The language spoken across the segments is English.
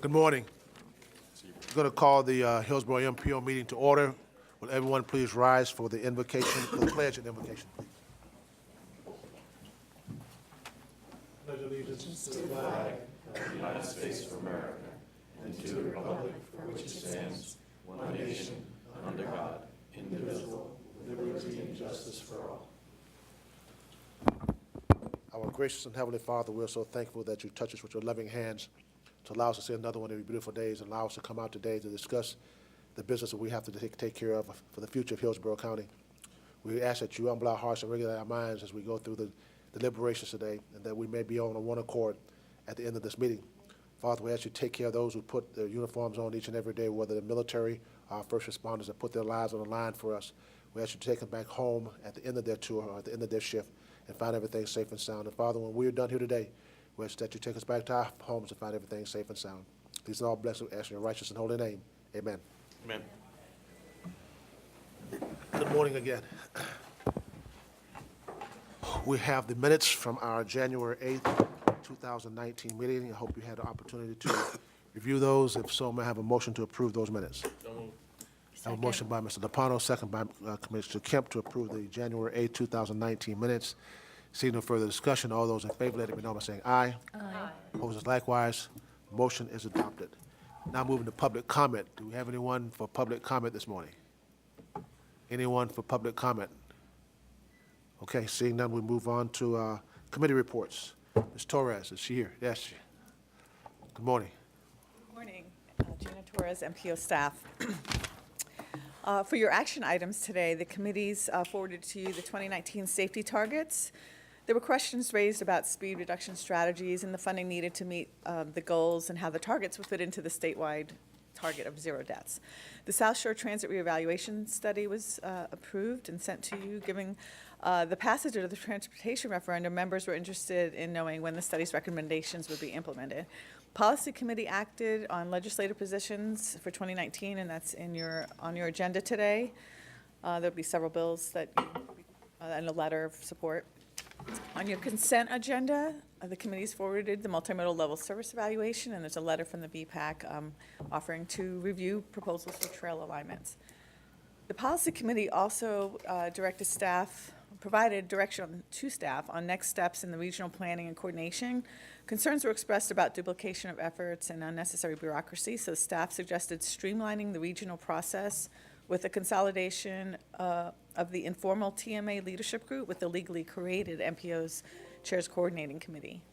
Good morning. I'm going to call the Hillsborough MPO meeting to order. Will everyone please rise for the invocation, for the pledge and invocation, please? Pledge allegiance to the flag of the United States of America and to the republic for which it stands, one nation, under God, indivisible, with liberty and justice for all. Our gracious and heavenly Father, we're so thankful that you touch us with your loving hands to allow us to see another one of your beautiful days and allow us to come out today to discuss the business that we have to take care of for the future of Hillsborough County. We ask that you humble our hearts and regulate our minds as we go through the deliberations today, and that we may be on one accord at the end of this meeting. Father, we ask you to take care of those who put their uniforms on each and every day, whether the military or first responders that put their lives on the line for us. We ask you to take them back home at the end of their tour or at the end of their shift and find everything safe and sound. And Father, when we're done here today, we ask that you take us back to our homes and find everything safe and sound. These are all blessed, we ask in your righteous and holy name. Amen. Amen. Good morning again. We have the minutes from our January 8th, 2019 meeting. I hope you had the opportunity to review those. If so, may I have a motion to approve those minutes? I have a motion by Mr. DePano, second by Commissioner Kemp to approve the January 8th, 2019 minutes. Seeing no further discussion, all those in favor, let it be known by saying aye. Aye. Opposers likewise. Motion is adopted. Now moving to public comment. Do we have anyone for public comment this morning? Anyone for public comment? Okay, seeing none, we move on to committee reports. Ms. Torres, is she here? Yes. Good morning. Good morning. Gina Torres, MPO staff. For your action items today, the committees forwarded to you the 2019 safety targets. There were questions raised about speed reduction strategies and the funding needed to meet the goals and how the targets would fit into the statewide target of 0 deaths. The South Shore Transit Reevaluation Study was approved and sent to you. Giving the passage of the transportation referendum, members were interested in knowing when the study's recommendations would be implemented. Policy Committee acted on legislative positions for 2019, and that's on your agenda today. There'll be several bills that and a letter of support. On your consent agenda, the committees forwarded the multimodal level service evaluation, and there's a letter from the BPAC offering to review proposals for trail alignments. The Policy Committee also provided direction to staff on next steps in the regional planning and coordination. Concerns were expressed about duplication of efforts and unnecessary bureaucracy, so staff suggested streamlining the regional process with a consolidation of the informal TMA leadership group with the legally created MPO's Chairs Coordinating Committee.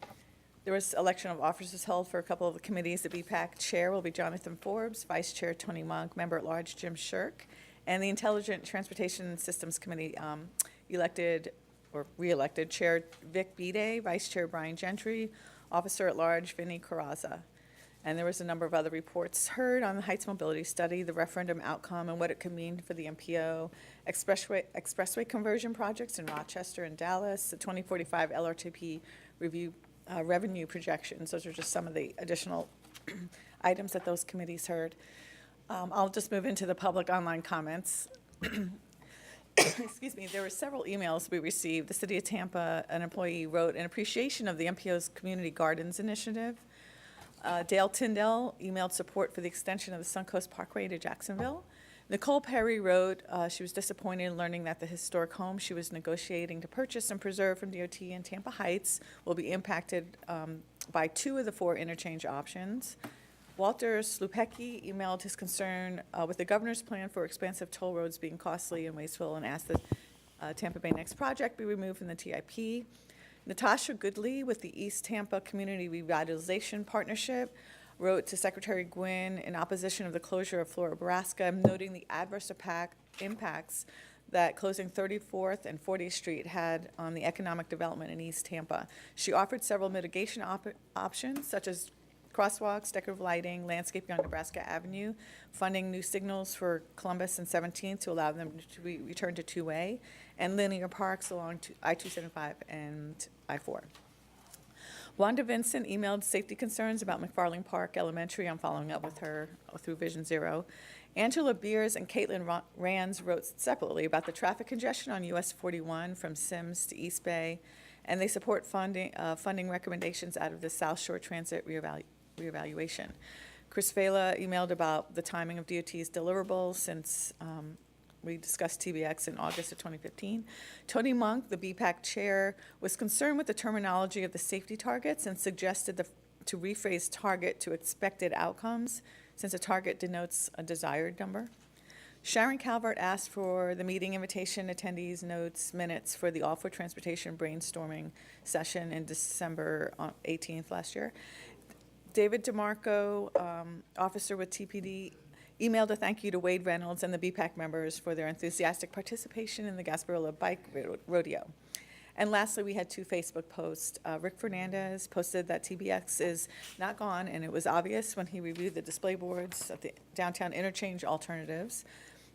There was election of officers held for a couple of the committees. The BPAC chair will be Jonathan Forbes, Vice Chair Tony Monk, Member at Large Jim Shirk, and the Intelligent Transportation Systems Committee elected or re-elected Chair Vic Bede, Vice Chair Brian Gentry, Officer at Large Vinnie Carrazza. And there was a number of other reports heard on the Heights Mobility Study, the referendum outcome and what it could mean for the MPO, expressway conversion projects in Rochester and Dallas, the 2045 LRTP review revenue projections. Those are just some of the additional items that those committees heard. I'll just move into the public online comments. Excuse me, there were several emails we received. The City of Tampa, an employee wrote in appreciation of the MPO's Community Gardens Initiative. Dale Tyndall emailed support for the extension of the Suncoast Parkway to Jacksonville. Nicole Perry wrote she was disappointed in learning that the historic home she was negotiating to purchase and preserve from DOT in Tampa Heights will be impacted by 2 of the 4 interchange options. Walter Slupecki emailed his concern with the governor's plan for expansive toll roads being costly and wasteful and asked that Tampa Bay Next project be removed from the TIP. Natasha Goodley with the East Tampa Community Revitalization Partnership wrote to Secretary Gwynn in opposition of the closure of Flora, Nebraska, noting the adverse impacts that closing 34th and 40th Street had on the economic development in East Tampa. She offered several mitigation options, such as crosswalks, decorative lighting, landscaping on Nebraska Avenue, funding new signals for Columbus and 17th to allow them to return to two-way, and linear parks along I-275 and I-4. Wanda Vincent emailed safety concerns about McFarling Park Elementary. I'm following up with her through Vision Zero. Angela Beers and Caitlin Rands wrote separately about the traffic congestion on US 41 from Sims to East Bay, and they support funding recommendations out of the South Shore Transit reevaluation. Chris Vela emailed about the timing of DOT's deliverables since we discussed TBX in August of 2015. Tony Monk, the BPAC chair, was concerned with the terminology of the safety targets and suggested to rephrase target to expected outcomes, since a target denotes a desired number. Sharon Calvert asked for the meeting invitation, attendees, notes, minutes for the All for Transportation brainstorming session in December 18th last year. David DeMarco, officer with TPD, emailed a thank you to Wade Reynolds and the BPAC members for their enthusiastic participation in the Gasparilla Bike Rodeo. And lastly, we had 2 Facebook posts. Rick Fernandez posted that TBX is not gone, and it was obvious when he reviewed the display boards of the downtown interchange alternatives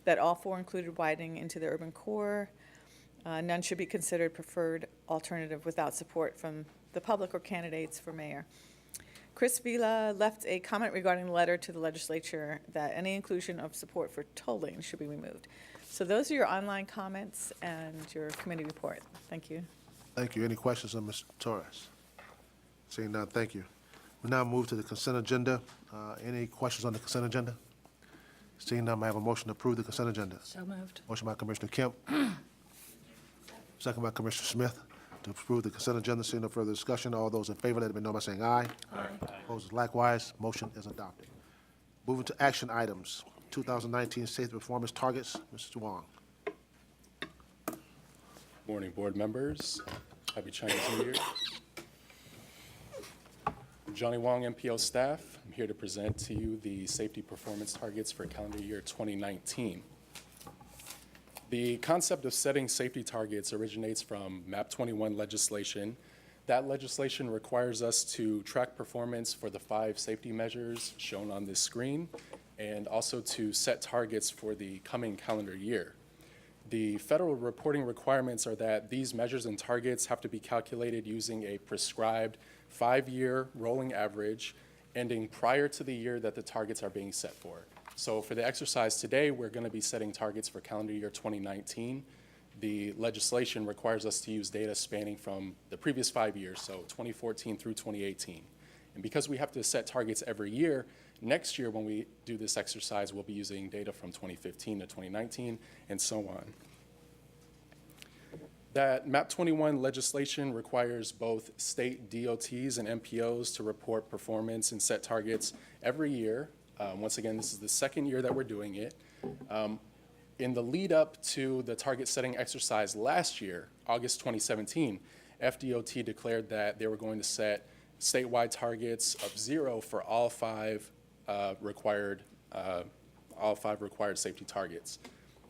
that all 4 included widening into the urban core. None should be considered preferred alternative without support from the public or candidates for mayor. Chris Vila left a comment regarding the letter to the legislature that any inclusion of support for tolling should be removed. So those are your online comments and your committee report. Thank you. Thank you. Any questions of Ms. Torres? Seeing none, thank you. We now move to the consent agenda. Any questions on the consent agenda? Seeing none, may I have a motion to approve the consent agenda? So moved. Motion by Commissioner Kemp. Second by Commissioner Smith to approve the consent agenda. Seeing no further discussion, all those in favor, let it be known by saying aye. Aye. Opposed, likewise. Motion is adopted. Moving to action items, 2019 safety performance targets. Mr. Wong. Morning, board members. Happy Chinese New Year. Johnny Wong, MPO staff. I'm here to present to you the safety performance targets for calendar year 2019. The concept of setting safety targets originates from MAP 21 legislation. That legislation requires us to track performance for the 5 safety measures shown on this screen, and also to set targets for the coming calendar year. The federal reporting requirements are that these measures and targets have to be calculated using a prescribed 5-year rolling average ending prior to the year that the targets are being set for. So for the exercise today, we're going to be setting targets for calendar year 2019. The legislation requires us to use data spanning from the previous 5 years, so 2014 through 2018. And because we have to set targets every year, next year when we do this exercise, we'll be using data from 2015 to 2019 and so on. That MAP 21 legislation requires both state DOTs and MPOs to report performance and set targets every year. Once again, this is the 2nd year that we're doing it. In the lead up to the target setting exercise last year, August 2017, FDOT declared that they were going to set statewide targets of 0 for all 5 required safety targets.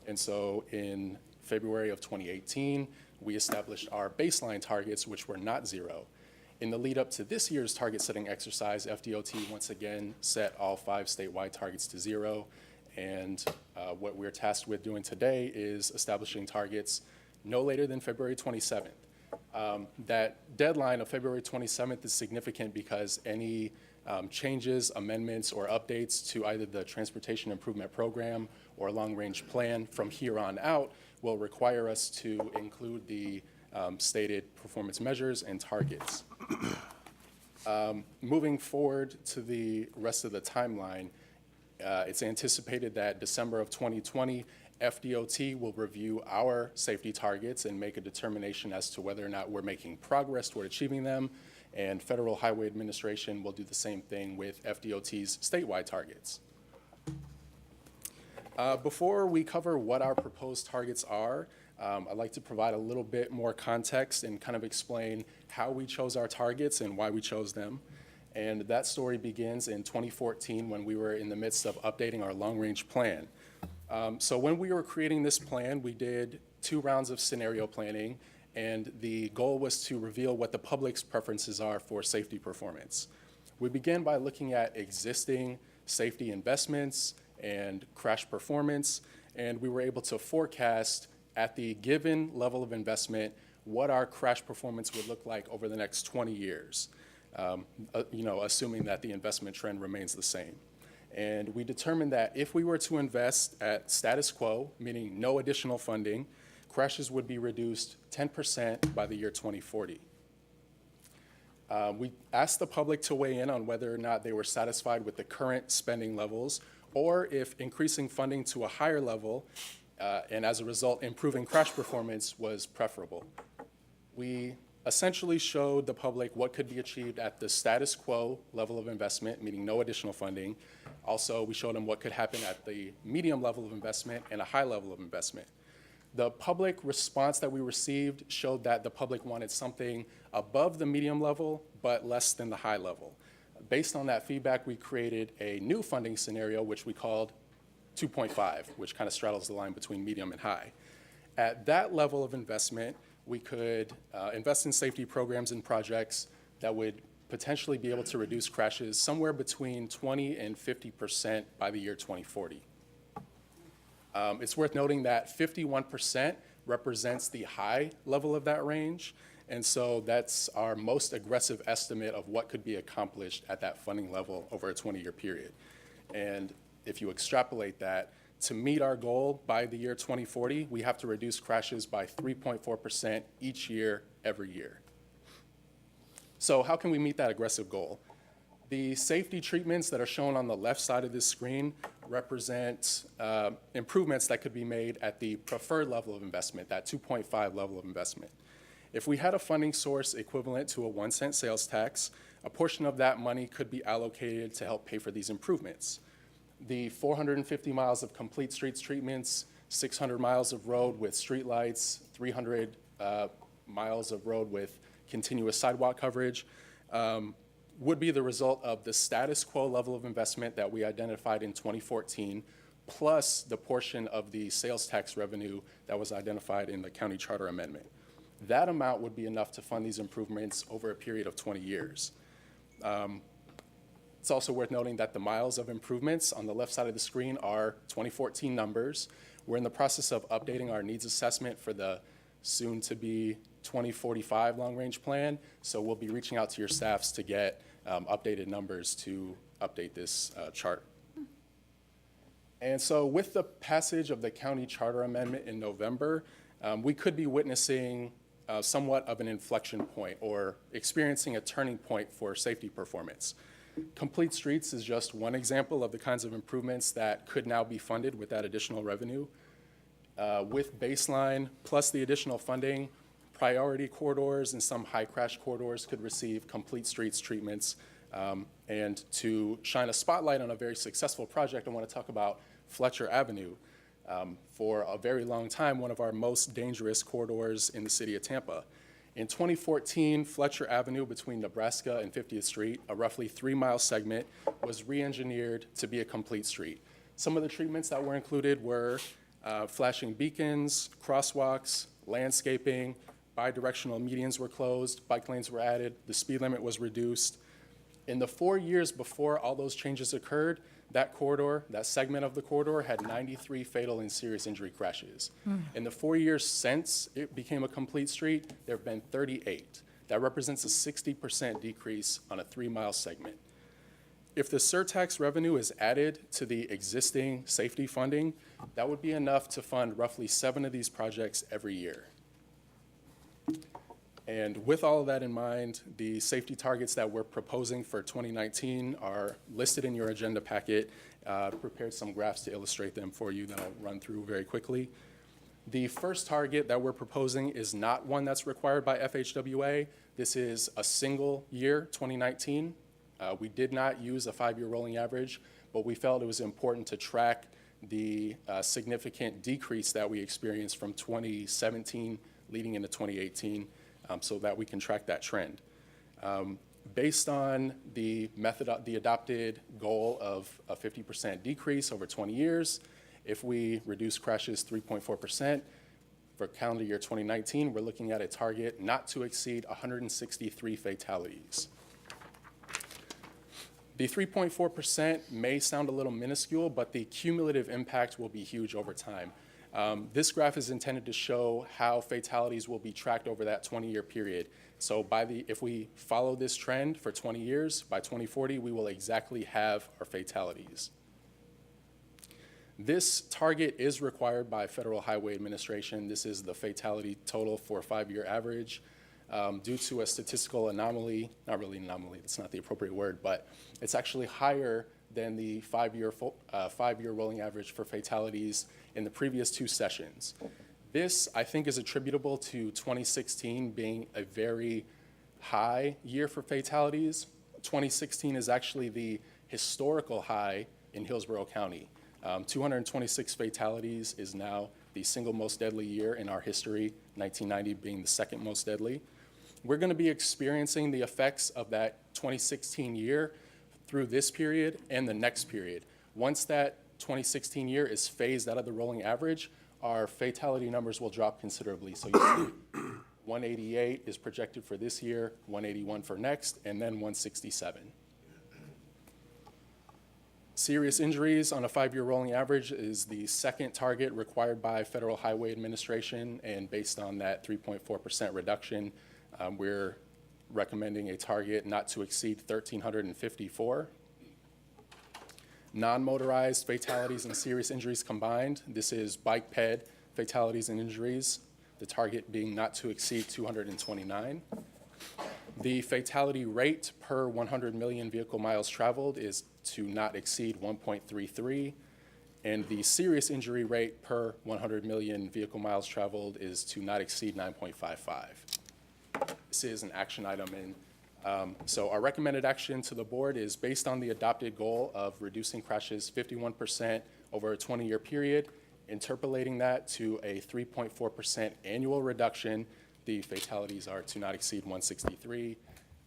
And so in February of 2018, we established our baseline targets, which were not 0. In the lead up to this year's target setting exercise, FDOT once again set all 5 statewide targets to 0. And what we're tasked with doing today is establishing targets no later than February 27th. That deadline of February 27th is significant because any changes, amendments, or updates to either the Transportation Improvement Program or long-range plan from here on out will require us to include the stated performance measures and targets. Moving forward to the rest of the timeline, it's anticipated that December of 2020, FDOT will review our safety targets and make a determination as to whether or not we're making progress toward achieving them, and Federal Highway Administration will do the same thing with FDOT's statewide targets. Before we cover what our proposed targets are, I'd like to provide a little bit more context and kind of explain how we chose our targets and why we chose them. And that story begins in 2014 when we were in the midst of updating our long-range plan. So when we were creating this plan, we did 2 rounds of scenario planning, and the goal was to reveal what the public's preferences are for safety performance. We began by looking at existing safety investments and crash performance, and we were able to forecast at the given level of investment what our crash performance would look like over the next 20 years, assuming that the investment trend remains the same. And we determined that if we were to invest at status quo, meaning no additional funding, crashes would be reduced 10% by the year 2040. We asked the public to weigh in on whether or not they were satisfied with the current spending levels, or if increasing funding to a higher level, and as a result, improving crash performance was preferable. We essentially showed the public what could be achieved at the status quo level of investment, meaning no additional funding. Also, we showed them what could happen at the medium level of investment and a high level of investment. The public response that we received showed that the public wanted something above the medium level, but less than the high level. Based on that feedback, we created a new funding scenario, which we called 2.5, which kind of straddles the line between medium and high. At that level of investment, we could invest in safety programs and projects that would potentially be able to reduce crashes somewhere between 20 and 50% by the year 2040. It's worth noting that 51% represents the high level of that range, and so that's our most aggressive estimate of what could be accomplished at that funding level over a 20-year period. And if you extrapolate that, to meet our goal by the year 2040, we have to reduce crashes by 3.4% each year, every year. So how can we meet that aggressive goal? The safety treatments that are shown on the left side of this screen represent improvements that could be made at the preferred level of investment, that 2.5 level of investment. If we had a funding source equivalent to a 1-cent sales tax, a portion of that money could be allocated to help pay for these improvements. The 450 miles of complete streets treatments, 600 miles of road with streetlights, 300 miles of road with continuous sidewalk coverage, would be the result of the status quo level of investment that we identified in 2014, plus the portion of the sales tax revenue that was identified in the county charter amendment. That amount would be enough to fund these improvements over a period of 20 years. It's also worth noting that the miles of improvements on the left side of the screen are 2014 numbers. We're in the process of updating our needs assessment for the soon-to-be 2045 long-range plan, so we'll be reaching out to your staffs to get updated numbers to update this chart. And so with the passage of the county charter amendment in November, we could be witnessing somewhat of an inflection point or experiencing a turning point for safety performance. Complete Streets is just one example of the kinds of improvements that could now be funded with that additional revenue. With baseline plus the additional funding, priority corridors and some high crash corridors could receive Complete Streets treatments. And to shine a spotlight on a very successful project, I want to talk about Fletcher Avenue. For a very long time, one of our most dangerous corridors in the city of Tampa. In 2014, Fletcher Avenue between Nebraska and 50th Street, a roughly 3-mile segment, was re-engineered to be a complete street. Some of the treatments that were included were flashing beacons, crosswalks, landscaping, bi-directional medians were closed, bike lanes were added, the speed limit was reduced. In the 4 years before all those changes occurred, that corridor, that segment of the corridor, had 93 fatal and serious injury crashes. In the 4 years since it became a complete street, there have been 38. That represents a 60% decrease on a 3-mile segment. If the surtax revenue is added to the existing safety funding, that would be enough to fund roughly 7 of these projects every year. And with all of that in mind, the safety targets that we're proposing for 2019 are listed in your agenda packet. Prepared some graphs to illustrate them for you that I'll run through very quickly. The first target that we're proposing is not one that's required by FHWA. This is a single year, 2019. We did not use a 5-year rolling average, but we felt it was important to track the significant decrease that we experienced from 2017 leading into 2018. So that we can track that trend. Based on the adopted goal of a 50% decrease over 20 years, if we reduce crashes 3.4% for calendar year 2019, we're looking at a target not to exceed 163 fatalities. The 3.4% may sound a little minuscule, but the cumulative impact will be huge over time. This graph is intended to show how fatalities will be tracked over that 20-year period. So if we follow this trend for 20 years, by 2040, we will exactly have our fatalities. This target is required by Federal Highway Administration. This is the fatality total for a 5-year average. due to a statistical anomaly, not really an anomaly, that's not the appropriate word, but it's actually higher than the five-year rolling average for fatalities in the previous 2 sessions. This, I think, is attributable to 2016 being a very high year for fatalities. 2016 is actually the historical high in Hillsborough County. 226 fatalities is now the single most deadly year in our history, 1990 being the second most deadly. We're going to be experiencing the effects of that 2016 year through this period and the next period. Once that 2016 year is phased out of the rolling average, our fatality numbers will drop considerably. So you see 188 is projected for this year, 181 for next, and then 167. Serious injuries on a 5-year rolling average is the second target required by Federal Highway Administration, and based on that 3.4% reduction, we're recommending a target not to exceed 1,354. Non-motorized fatalities and serious injuries combined, this is bike ped fatalities and injuries, the target being not to exceed 229. The fatality rate per 100 million vehicle miles traveled is to not exceed 1.33, and the serious injury rate per 100 million vehicle miles traveled is to not exceed 9.55. This is an action item, and so our recommended action to the board is based on the adopted goal of reducing crashes 51% over a 20-year period, interpolating that to a 3.4% annual reduction. The fatalities are to not exceed 163.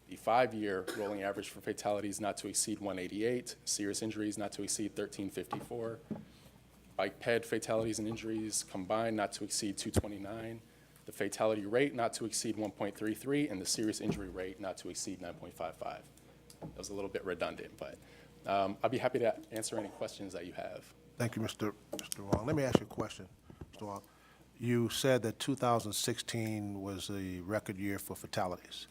The 5-year rolling average for fatalities not to exceed 188. Serious injuries not to exceed 1,354. Bike ped fatalities and injuries combined not to exceed 229. The fatality rate not to exceed 1.33, and the serious injury rate not to exceed 9.55. That was a little bit redundant, but I'll be happy to answer any questions that you have. Thank you, Mr. Wong. Let me ask you a question, Mr. Wong. You said that 2016 was a record year for fatalities.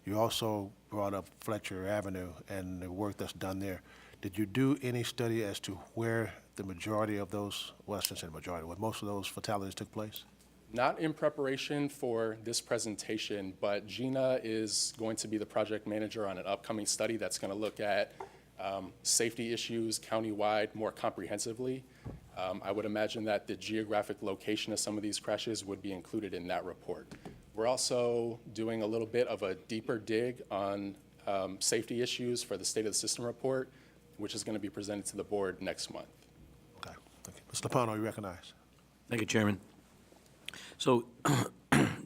You also brought up Fletcher Avenue and the work that's done there. Did you do any study as to where the majority of those, well, I shouldn't say the majority, where most of those fatalities took place? Not in preparation for this presentation, but Gina is going to be the project manager on an upcoming study that's going to look at safety issues countywide more comprehensively. I would imagine that the geographic location of some of these crashes would be included in that report. We're also doing a little bit of a deeper dig on safety issues for the State of the System report, which is going to be presented to the board next month. Okay, thank you. Mr. Lopano, you recognize. Thank you, Chairman. So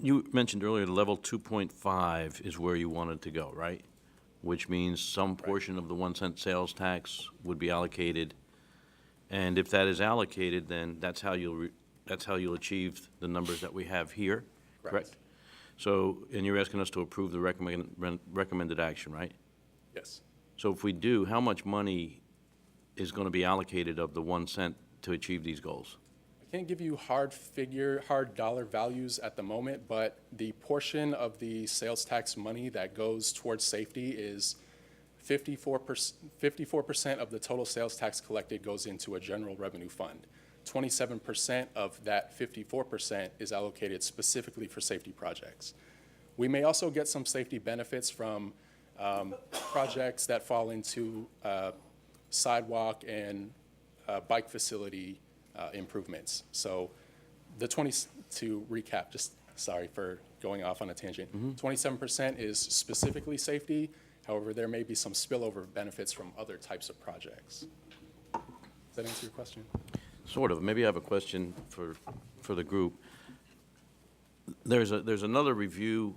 you mentioned earlier the level 2.5 is where you wanted to go, right? Which means some portion of the 1-cent sales tax would be allocated. And if that is allocated, then that's how you'll achieve the numbers that we have here, correct? So, and you're asking us to approve the recommended action, right? Yes. So if we do, how much money is going to be allocated of the 1 cent to achieve these goals? I can't give you hard dollar values at the moment, but the portion of the sales tax money that goes towards safety is 54% of the total sales tax collected goes into a general revenue fund. 27% of that 54% is allocated specifically for safety projects. We may also get some safety benefits from projects that fall into sidewalk and bike facility improvements. So to recap, just sorry for going off on a tangent, 27% is specifically safety. However, there may be some spillover benefits from other types of projects. Does that answer your question? Sort of. Maybe I have a question for the group. There's another review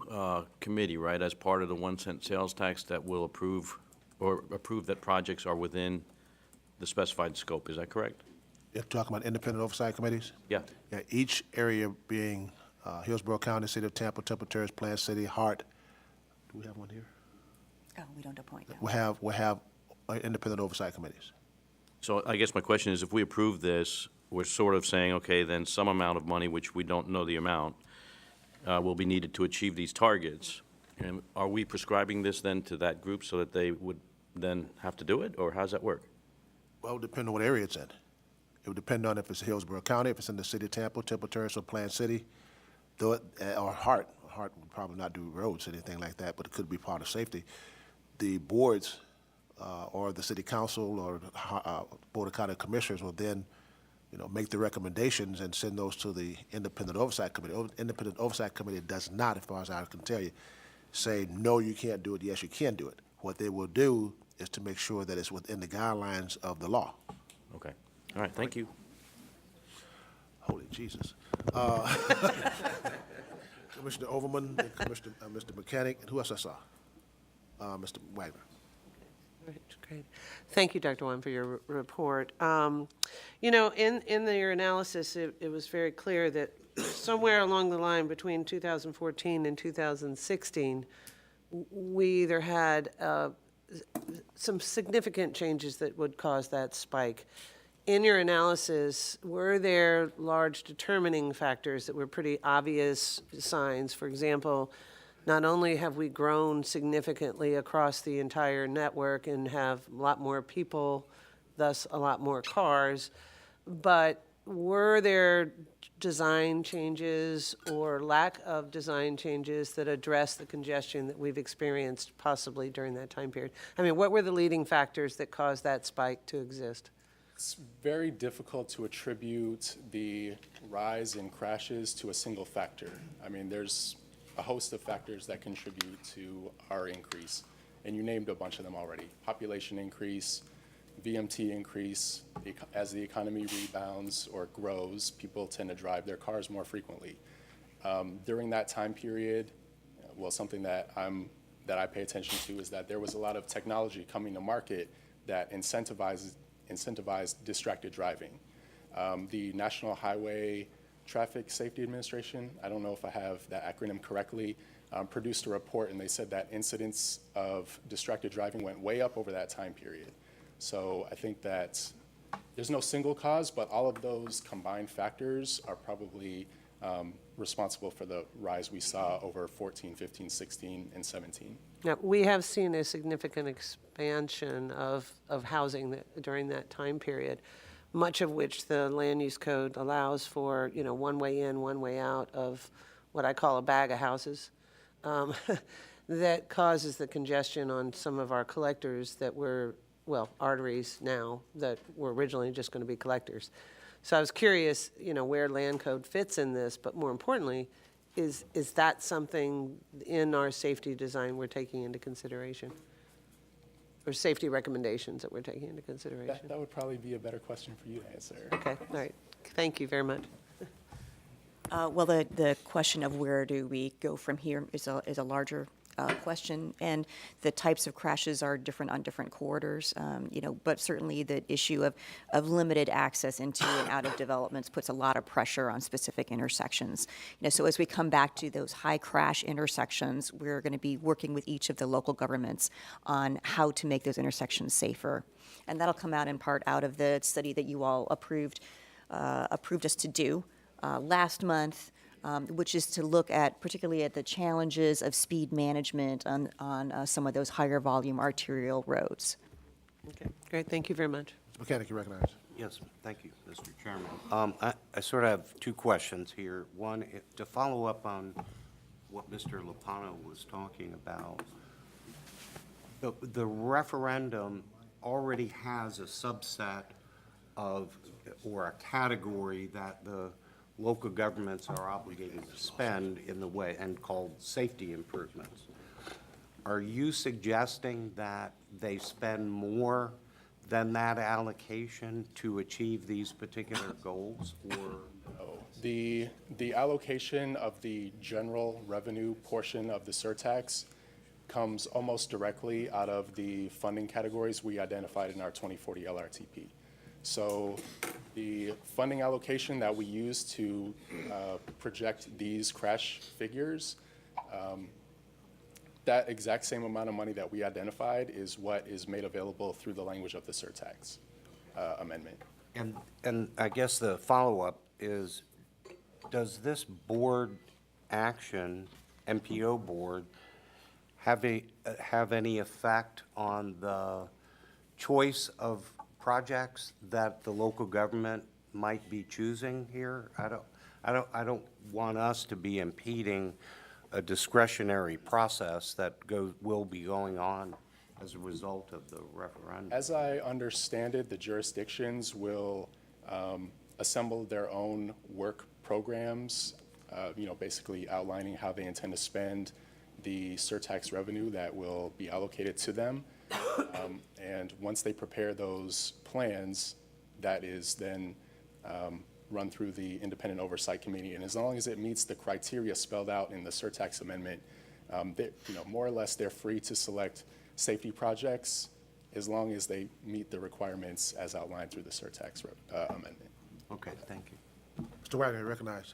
committee, right, as part of the 1 cent sales tax that will approve that projects are within the specified scope. Is that correct? You're talking about independent oversight committees? Yeah. Yeah, each area being Hillsborough County, City of Tampa, Temple Terrace, Plant City, Hart. Do we have one here? Oh, we don't appoint now. We have independent oversight committees. So I guess my question is, if we approve this, we're sort of saying, okay, then some amount of money, which we don't know the amount, will be needed to achieve these targets. And are we prescribing this then to that group so that they would then have to do it, or how does that work? Well, it would depend on what area it's in. It would depend on if it's Hillsborough County, if it's in the City of Tampa, Temple Terrace, or Plant City, or Hart. Hart would probably not do roads, anything like that, but it could be part of safety. The boards or the city council or Board of County Commissioners will then, make the recommendations and send those to the Independent Oversight Committee. Independent Oversight Committee does not, as far as I can tell you, say, no, you can't do it, yes, you can do it. What they will do is to make sure that it's within the guidelines of the law. Okay. All right, thank you. Holy Jesus. Commissioner Overman, and Commissioner, Mr. Mechanic, and who else I saw? Mr. Wagner. Right, great. Thank you, Dr. Wan, for your report. In your analysis, it was very clear that somewhere along the line between 2014 and 2016, we either had some significant changes that would cause that spike. In your analysis, were there large determining factors that were pretty obvious signs? For example, not only have we grown significantly across the entire network and have a lot more people, thus a lot more cars, but were there design changes or lack of design changes that address the congestion that we've experienced possibly during that time period? I mean, what were the leading factors that caused that spike to exist? It's very difficult to attribute the rise in crashes to a single factor. I mean, there's a host of factors that contribute to our increase, and you named a bunch of them already. Population increase, VMT increase. As the economy rebounds or grows, people tend to drive their cars more frequently. During that time period, something that I pay attention to is that there was a lot of technology coming to market that incentivized distracted driving. The National Highway Traffic Safety Administration, I don't know if I have that acronym correctly, produced a report, and they said that incidents of distracted driving went way up over that time period. So I think that there's no single cause, but all of those combined factors are probably responsible for the rise we saw over 14, 15, 16, and 17. Now, we have seen a significant expansion of housing during that time period, much of which the land use code allows for, one way in, one way out of what I call a bag of houses. That causes the congestion on some of our collectors that were, arteries now that were originally just going to be collectors. So I was curious, where land code fits in this, but more importantly, is that something in our safety design we're taking into consideration? Or safety recommendations that we're taking into consideration? That would probably be a better question for you to answer. Okay, all right. Thank you very much. Well, the question of where do we go from here is a larger question, and the types of crashes are different on different corridors, but certainly the issue of limited access into and out of developments puts a lot of pressure on specific intersections. So as we come back to those high crash intersections, we're going to be working with each of the local governments on how to make those intersections safer. And that'll come out in part out of the study that you all approved us to do last month, which is to look at, particularly at the challenges of speed management on some of those higher volume arterial roads. Okay, great. Thank you very much. Mechanic, you recognize. Yes, thank you, Mr. Chairman. I sort of have two questions here. One, to follow up on what Mr. Lopano was talking about, the referendum already has a subset of, or a category that the local governments are obligated to spend in the way, and called safety improvements. Are you suggesting that they spend more than that allocation to achieve these particular goals, or? The allocation of the general revenue portion of the surtax comes almost directly out of the funding categories we identified in our 2040 LRTP. So the funding allocation that we use to project these crash figures, that exact same amount of money that we identified is what is made available through the language of the surtax amendment. And I guess the follow-up is, does this board action, MPO board, have any effect on the choice of projects that the local government might be choosing here? I don't want us to be impeding a discretionary process that will be going on as a result of the referendum? As I understand it, the jurisdictions will assemble their own work programs, basically outlining how they intend to spend the surtax revenue that will be allocated to them. And once they prepare those plans, that is then run through the Independent Oversight Committee. And as long as it meets the criteria spelled out in the surtax amendment, more or less they're free to select safety projects as long as they meet the requirements as outlined through the surtax amendment. Okay, thank you. Mr. Wagner, recognized.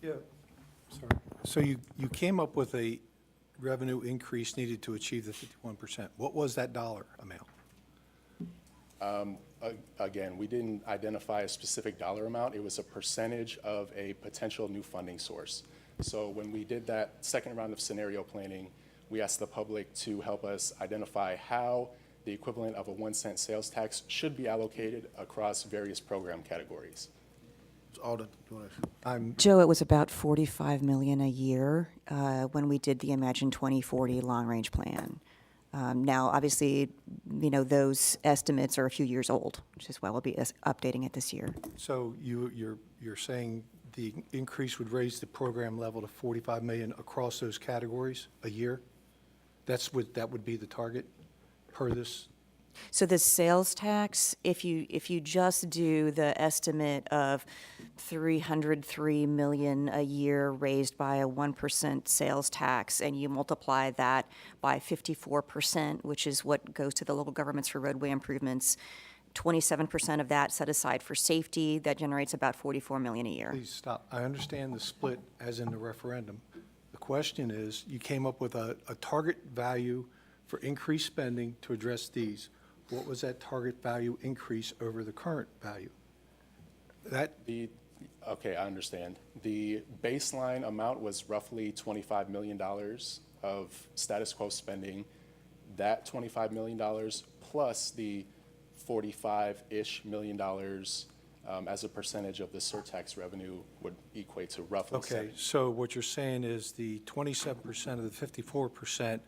Yeah, sorry. So you came up with a revenue increase needed to achieve the 51%. What was that dollar amount? Again, we didn't identify a specific dollar amount. It was a percentage of a potential new funding source. So when we did that second round of scenario planning, we asked the public to help us identify how the equivalent of a 1-cent sales tax should be allocated across various program categories. Mr. Alden, you want to? Joe, it was about 45 million a year when we did the Imagine 2040 long-range plan. Now, obviously, those estimates are a few years old, which is why we'll be updating it this year. So you're saying the increase would raise the program level to 45 million across those categories a year? That would be the target per this? So the sales tax, if you just do the estimate of 303 million a year raised by a 1% sales tax, and you multiply that by 54%, which is what goes to the local governments for roadway improvements, 27% of that set aside for safety, that generates about 44 million a year. Please stop. I understand the split as in the referendum. The question is, you came up with a target value for increased spending to address these. What was that target value increase over the current value? Okay, I understand. The baseline amount was roughly $25 million of status quo spending. That $25 million plus the $45-ish million as a percentage of the surtax revenue would equate to roughly Okay, so what you're saying is the 27% of the 54%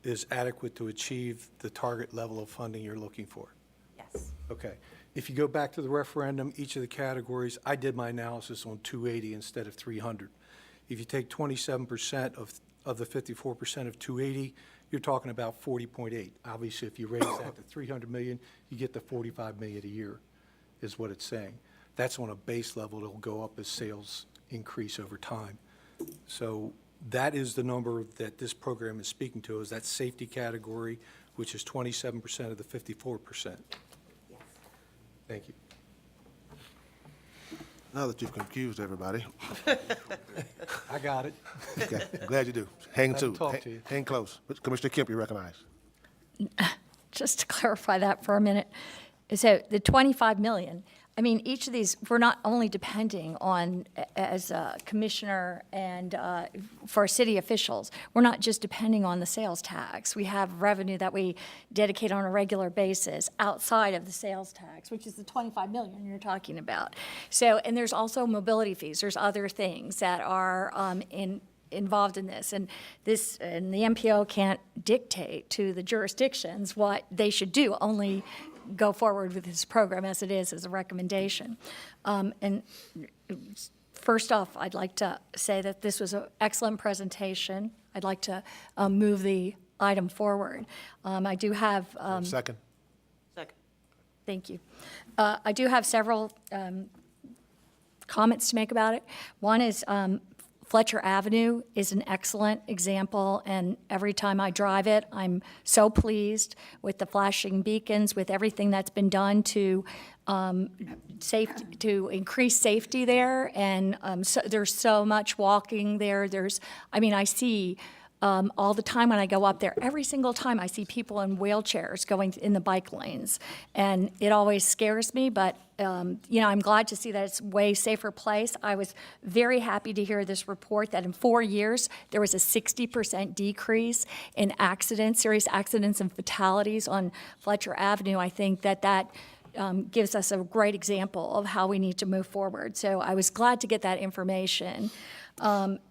is adequate to achieve the target level of funding you're looking for? Yes. Okay. If you go back to the referendum, each of the categories, I did my analysis on 280 instead of 300. If you take 27% of the 54% of 280, you're talking about 40.8. Obviously, if you raise that to 300 million, you get the 45 million a year, is what it's saying. That's on a base level. It'll go up as sales increase over time. So that is the number that this program is speaking to, is that safety category, which is 27% of the 54%. Thank you. Now that you've confused everybody, I got it. okay, I'm glad you do. Hang Glad to to, talk to you. hang close. Commissioner Kemp, you recognize. Just to clarify that for a minute, so the 25 million, I mean, each of these, we're not only depending on, as a commissioner and for city officials, we're not just depending on the sales tax. We have revenue that we dedicate on a regular basis outside of the sales tax, which is the 25 million you're talking about. So, and there's also mobility fees. There's other things that are involved in this, and the MPO can't dictate to the jurisdictions what they should do, only go forward with this program as it is as a recommendation. And first off, I'd like to say that this was an excellent presentation. I'd like to move the item forward. I do have, Second. Second. thank you. I do have several comments to make about it. One is Fletcher Avenue is an excellent example, and every time I drive it, I'm so pleased with the flashing beacons, with everything that's been done to increase safety there. And so there's so much walking there. I see all the time when I go up there, every single time I see people in wheelchairs going in the bike lanes. And it always scares me, but I'm glad to see that it's a way safer place. I was very happy to hear this report that in 4 years, there was a 60% decrease in accidents, serious accidents and fatalities on Fletcher Avenue. I think that gives us a great example of how we need to move forward. So I was glad to get that information.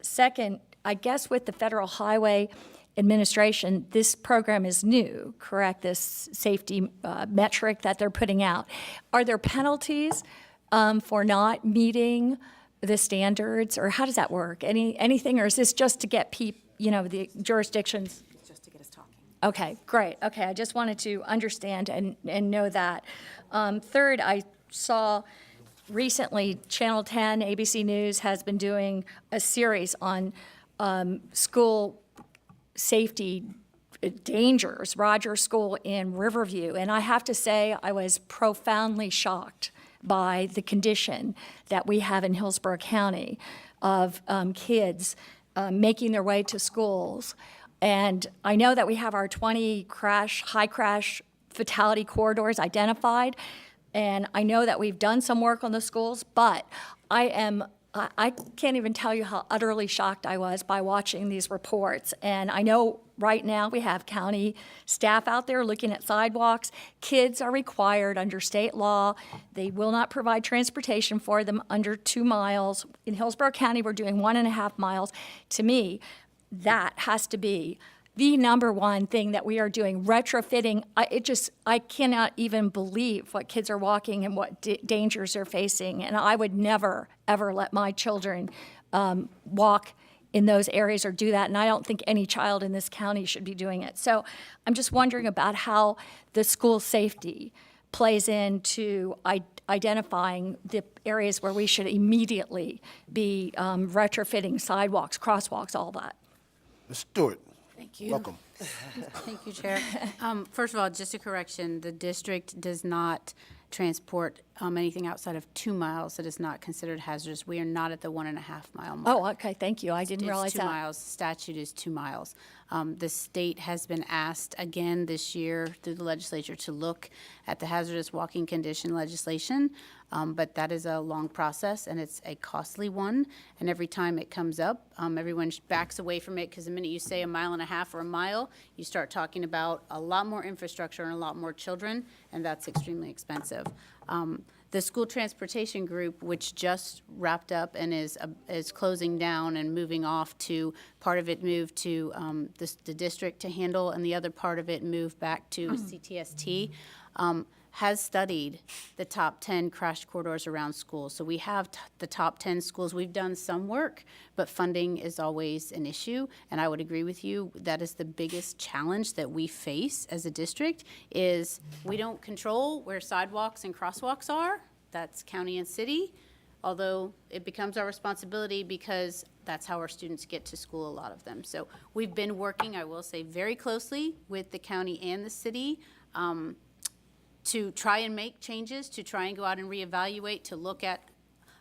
Second, I guess with the Federal Highway Administration, this program is new, correct? This safety metric that they're putting out. Are there penalties for not meeting the standards, or how does that work? Anything, or is this just to get the jurisdictions? Just to get us talking. Okay, great. Okay, I just wanted to understand and know that. Third, I saw recently Channel 10, ABC News, has been doing a series on school safety dangers, Rogers School in Riverview. And I have to say, I was profoundly shocked by the condition that we have in Hillsborough County of kids making their way to schools. And I know that we have our 20 high crash fatality corridors identified, and I know that we've done some work on the schools, but I can't even tell you how utterly shocked I was by watching these reports. And I know right now we have county staff out there looking at sidewalks. Kids are required under state law. They will not provide transportation for them under 2 miles. In Hillsborough County, we're doing 1.5 miles. To me, that has to be the number one thing that we are doing, retrofitting. I cannot even believe what kids are walking and what dangers they're facing. And I would never, ever let my children walk in those areas or do that. And I don't think any child in this county should be doing it. So I'm just wondering about how the school safety plays into identifying the areas where we should immediately be retrofitting sidewalks, crosswalks, all that. Ms. Stewart. Thank you. Welcome. Thank you, Chair. First of all, just a correction, the district does not transport anything outside of 2 miles that is not considered hazardous. We are not at the 1.5 mile mark. Oh, okay, thank you. I didn't realize It's 2 that. miles. Statute is 2 miles. The state has been asked again this year through the legislature to look at the hazardous walking condition legislation, but that is a long process and it's a costly one. And every time it comes up, everyone backs away from it because the minute you say 1.5 miles or a mile, you start talking about a lot more infrastructure and a lot more children, and that's extremely expensive. The school transportation group, which just wrapped up and is closing down and moving off to, part of it moved to the district to handle, and the other part of it moved back to CTST, has studied the top 10 crash corridors around schools. So we have the top 10 schools. We've done some work, but funding is always an issue. And I would agree with you, that is the biggest challenge that we face as a district, is we don't control where sidewalks and crosswalks are. That's county and city, although it becomes our responsibility because that's how our students get to school, a lot of them. So we've been working, I will say, very closely with the county and the city to try and make changes, to try and go out and reevaluate, to look at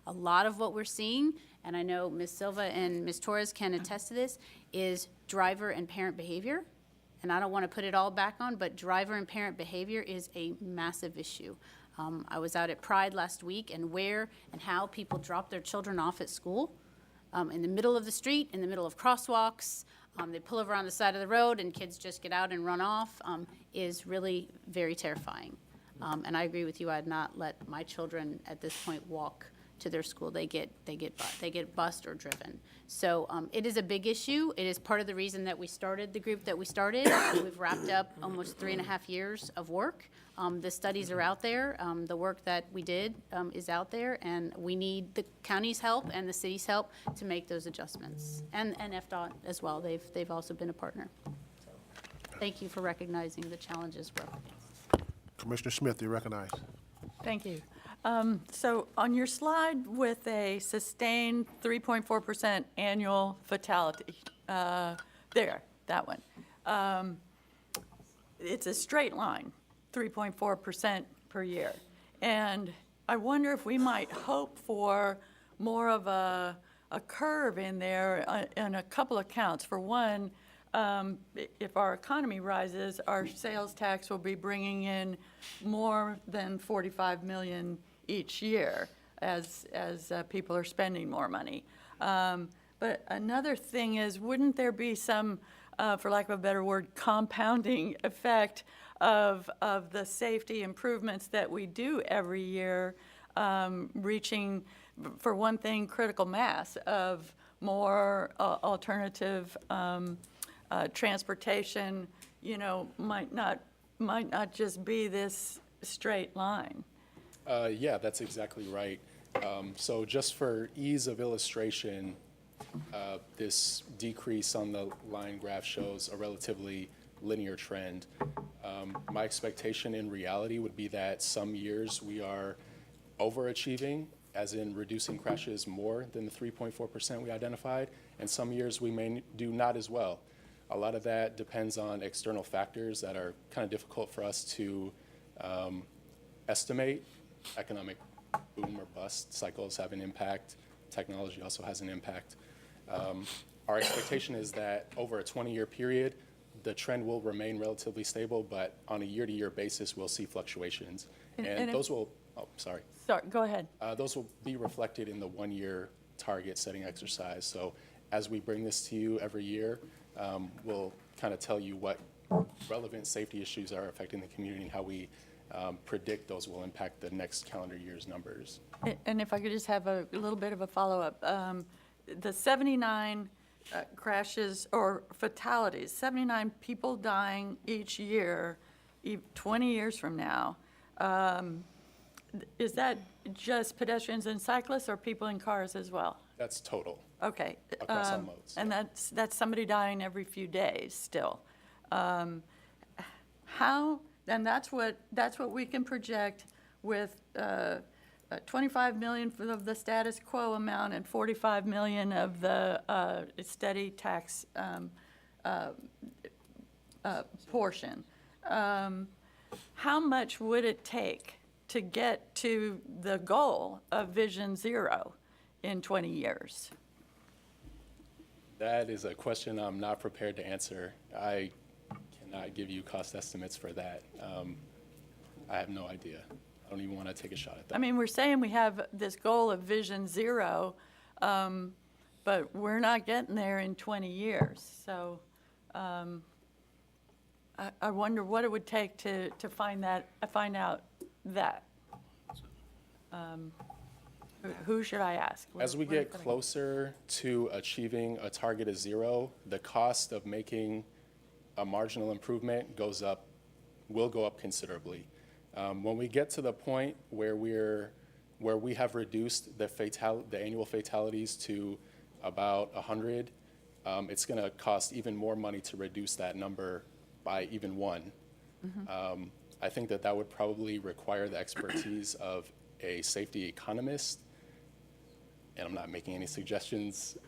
a lot of what we're seeing, and I know Ms. Silva and Ms. Torres can attest to this, is driver and parent behavior. And I don't want to put it all back on, but driver and parent behavior is a massive issue. I was out at Pride last week, and where and how people drop their children off at school, in the middle of the street, in the middle of crosswalks, they pull over on the side of the road and kids just get out and run off, is really very terrifying. And I agree with you, I'd not let my children at this point walk to their school. They get bused or driven. So it is a big issue. It is part of the reason that we started the group that we started. We've wrapped up almost 3.5 years of work. The studies are out there. The work that we did is out there, and we need the county's help and the city's help to make those adjustments. And FDOT as well. They've also been a partner. So, thank you for recognizing the challenges we're up against. Commissioner Smith, you're recognized. Thank you. So on your slide with a sustained 3.4% annual fatality, there, that one. It's a straight line, 3.4% per year. And I wonder if we might hope for more of a curve in there on a couple of counts. For one, if our economy rises, our sales tax will be bringing in more than $45 million each year as people are spending more money. But another thing is, wouldn't there be some, for lack of a better word, compounding effect of the safety improvements that we do every year, reaching, for one thing, critical mass of more alternative transportation, you know, might not just be this straight line. Yeah, that's exactly right. So just for ease of illustration, this decrease on the line graph shows a relatively linear trend. My expectation in reality would be that some years we are overachieving, as in reducing crashes more than the 3.4% we identified, and some years we may do not as well. A lot of that depends on external factors that are kind of difficult for us to estimate. Economic boom or bust cycles have an impact. Technology also has an impact. Our expectation is that over a 20-year period, the trend will remain relatively stable, but on a year-to-year basis, we'll see fluctuations. And those will, sorry, Go ahead. those will be reflected in the one-year target setting exercise. So as we bring this to you every year, we'll kind of tell you what relevant safety issues are affecting the community and how we predict those will impact the next calendar year's numbers. And if I could just have a little bit of a follow-up. The 79 crashes or fatalities, 79 people dying each year, 20 years from now, is that just pedestrians and cyclists or people in cars as well? That's total. Okay. Across all modes, And yeah. that's somebody dying every few days still. How, and that's what we can project with 25 million of the status quo amount and 45 million of the steady tax portion. How much would it take to get to the goal of Vision Zero in 20 years? That is a question I'm not prepared to answer. I cannot give you cost estimates for that. I have no idea. I don't even want to take a shot at that. I mean, we're saying we have this goal of Vision Zero, but we're not getting there in 20 years. So I wonder what it would take to find out that. Who should I ask? As we Where get closer to achieving a target of zero, the cost of making a marginal improvement will go up considerably. When we get to the point where we have reduced the annual fatalities to about 100, it's going to cost even more money to reduce that number by even one. I think that would probably require the expertise of a safety economist, and I'm not making any suggestions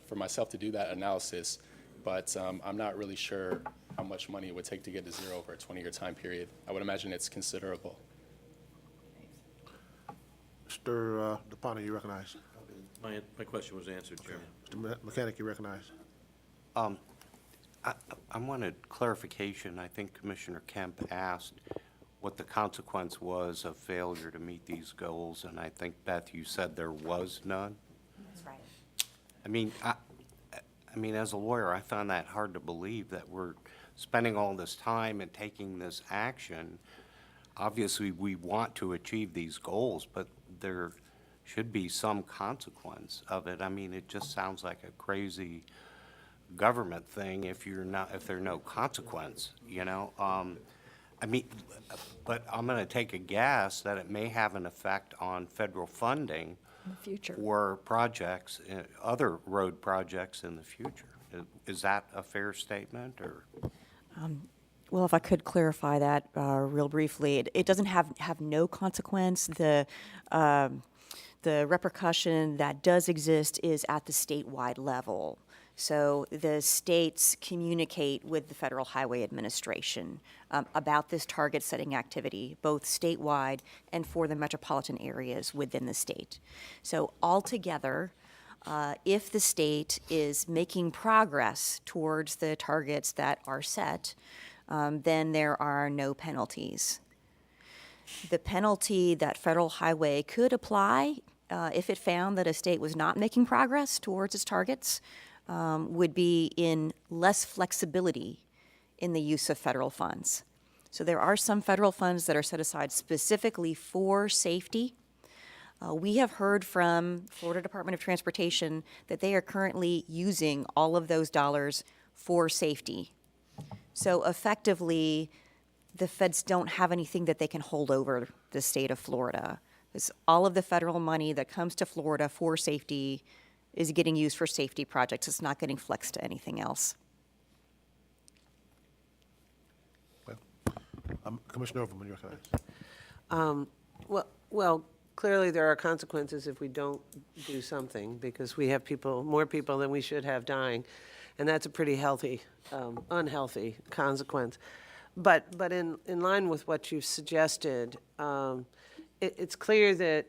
for myself to do that analysis, but I'm not really sure how much money it would take to get to zero over a 20-year time period. I would imagine it's considerable. Mr. DePana, you recognize. My question was answered, Chairman. Mr. Mechanic, you recognize. I wanted clarification. I think Commissioner Kemp asked what the consequence was of failure to meet these goals, and I think, Beth, you said there was none? That's right. I mean, as a lawyer, I found that hard to believe, that we're spending all this time and taking this action. Obviously, we want to achieve these goals, but there should be some consequence of it. I mean, it just sounds like a crazy government thing if there are no consequence, you know? I mean, but I'm going to take a guess that it may have an effect on federal funding In the future. for projects, other road projects in the future. Is that a fair statement, or? Well, if I could clarify that real briefly, it doesn't have no consequence. The repercussion that does exist is at the statewide level. So the states communicate with the Federal Highway Administration about this target-setting activity, both statewide and for the metropolitan areas within the state. So altogether, if the state is making progress towards the targets that are set, then there are no penalties. The penalty that Federal Highway could apply if it found that a state was not making progress towards its targets would be in less flexibility in the use of federal funds. So there are some federal funds that are set aside specifically for safety, We have heard from Florida Department of Transportation that they are currently using all of those dollars for safety. So effectively, the feds don't have anything that they can hold over the state of Florida. It's all of the federal money that comes to Florida for safety is getting used for safety projects. It's not getting flexed to anything else. Commissioner Overman, you're correct. Well, clearly there are consequences if we don't do something, because we have more people than we should have dying, and that's a pretty unhealthy consequence. But in line with what you've suggested, it's clear that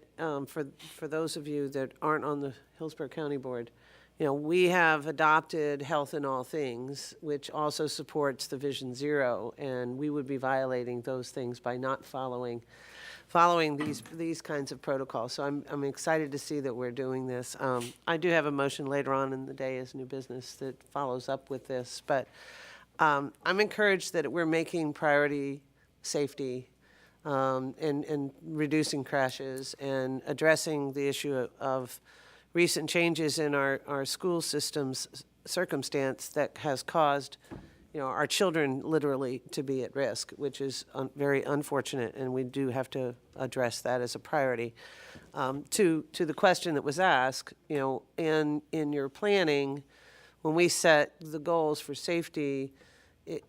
for those of you that aren't on the Hillsborough County Board, we have adopted Health in All Things, which also supports the Vision Zero, and we would be violating those things by not following these kinds of protocols. So I'm excited to see that we're doing this. I do have a motion later on in the day as new business that follows up with this, but I'm encouraged that we're making priority safety and reducing crashes and addressing the issue of recent changes in our school systems circumstance that has caused our children literally to be at risk, which is very unfortunate, and we do have to address that as a priority. To the question that was asked, in your planning, when we set the goals for safety,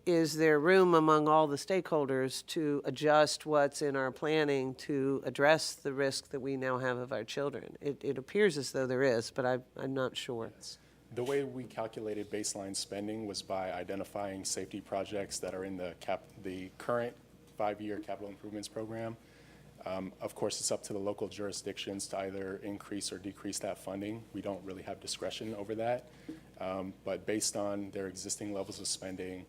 is there room among all the stakeholders to adjust what's in our planning to address the risk that we now have of our children? It appears as though there is, but I'm not sure. The way we calculated baseline spending was by identifying safety projects that are in the current 5-year capital improvements program. Of course, it's up to the local jurisdictions to either increase or decrease that funding. We don't really have discretion over that. But based on their existing levels of spending,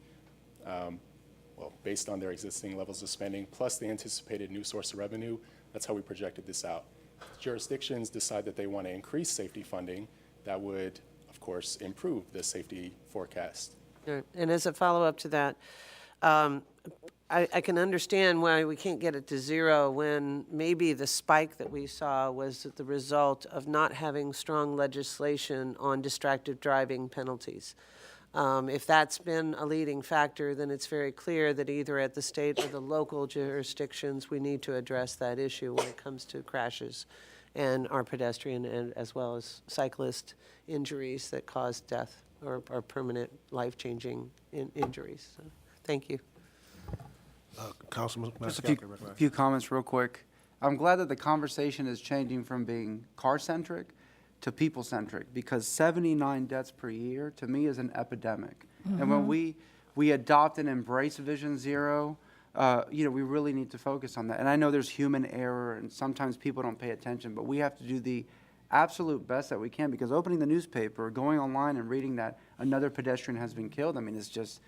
plus the anticipated new source of revenue, that's how we projected this out. Jurisdictions decide that they want to increase safety funding, that would, of course, improve the safety forecast. And as a follow-up to that, I can understand why we can't get it to zero when maybe the spike that we saw was the result of not having strong legislation on distracted driving penalties. If that's been a leading factor, then it's very clear that either at the state or the local jurisdictions, we need to address that issue when it comes to crashes and our pedestrian and as well as cyclist injuries that cause death or permanent life-changing injuries. So, thank you. Councilman Just a Maniscalco, few comments real quick. I'm glad that the conversation is changing from being car-centric to people-centric, because 79 deaths per year, to me, is an epidemic. And when we adopt and embrace Vision Zero, we really need to focus on that. And I know there's human error, and sometimes people don't pay attention, but we have to do the absolute best that we can, because opening the newspaper, going online and reading that another pedestrian has been killed, it's just,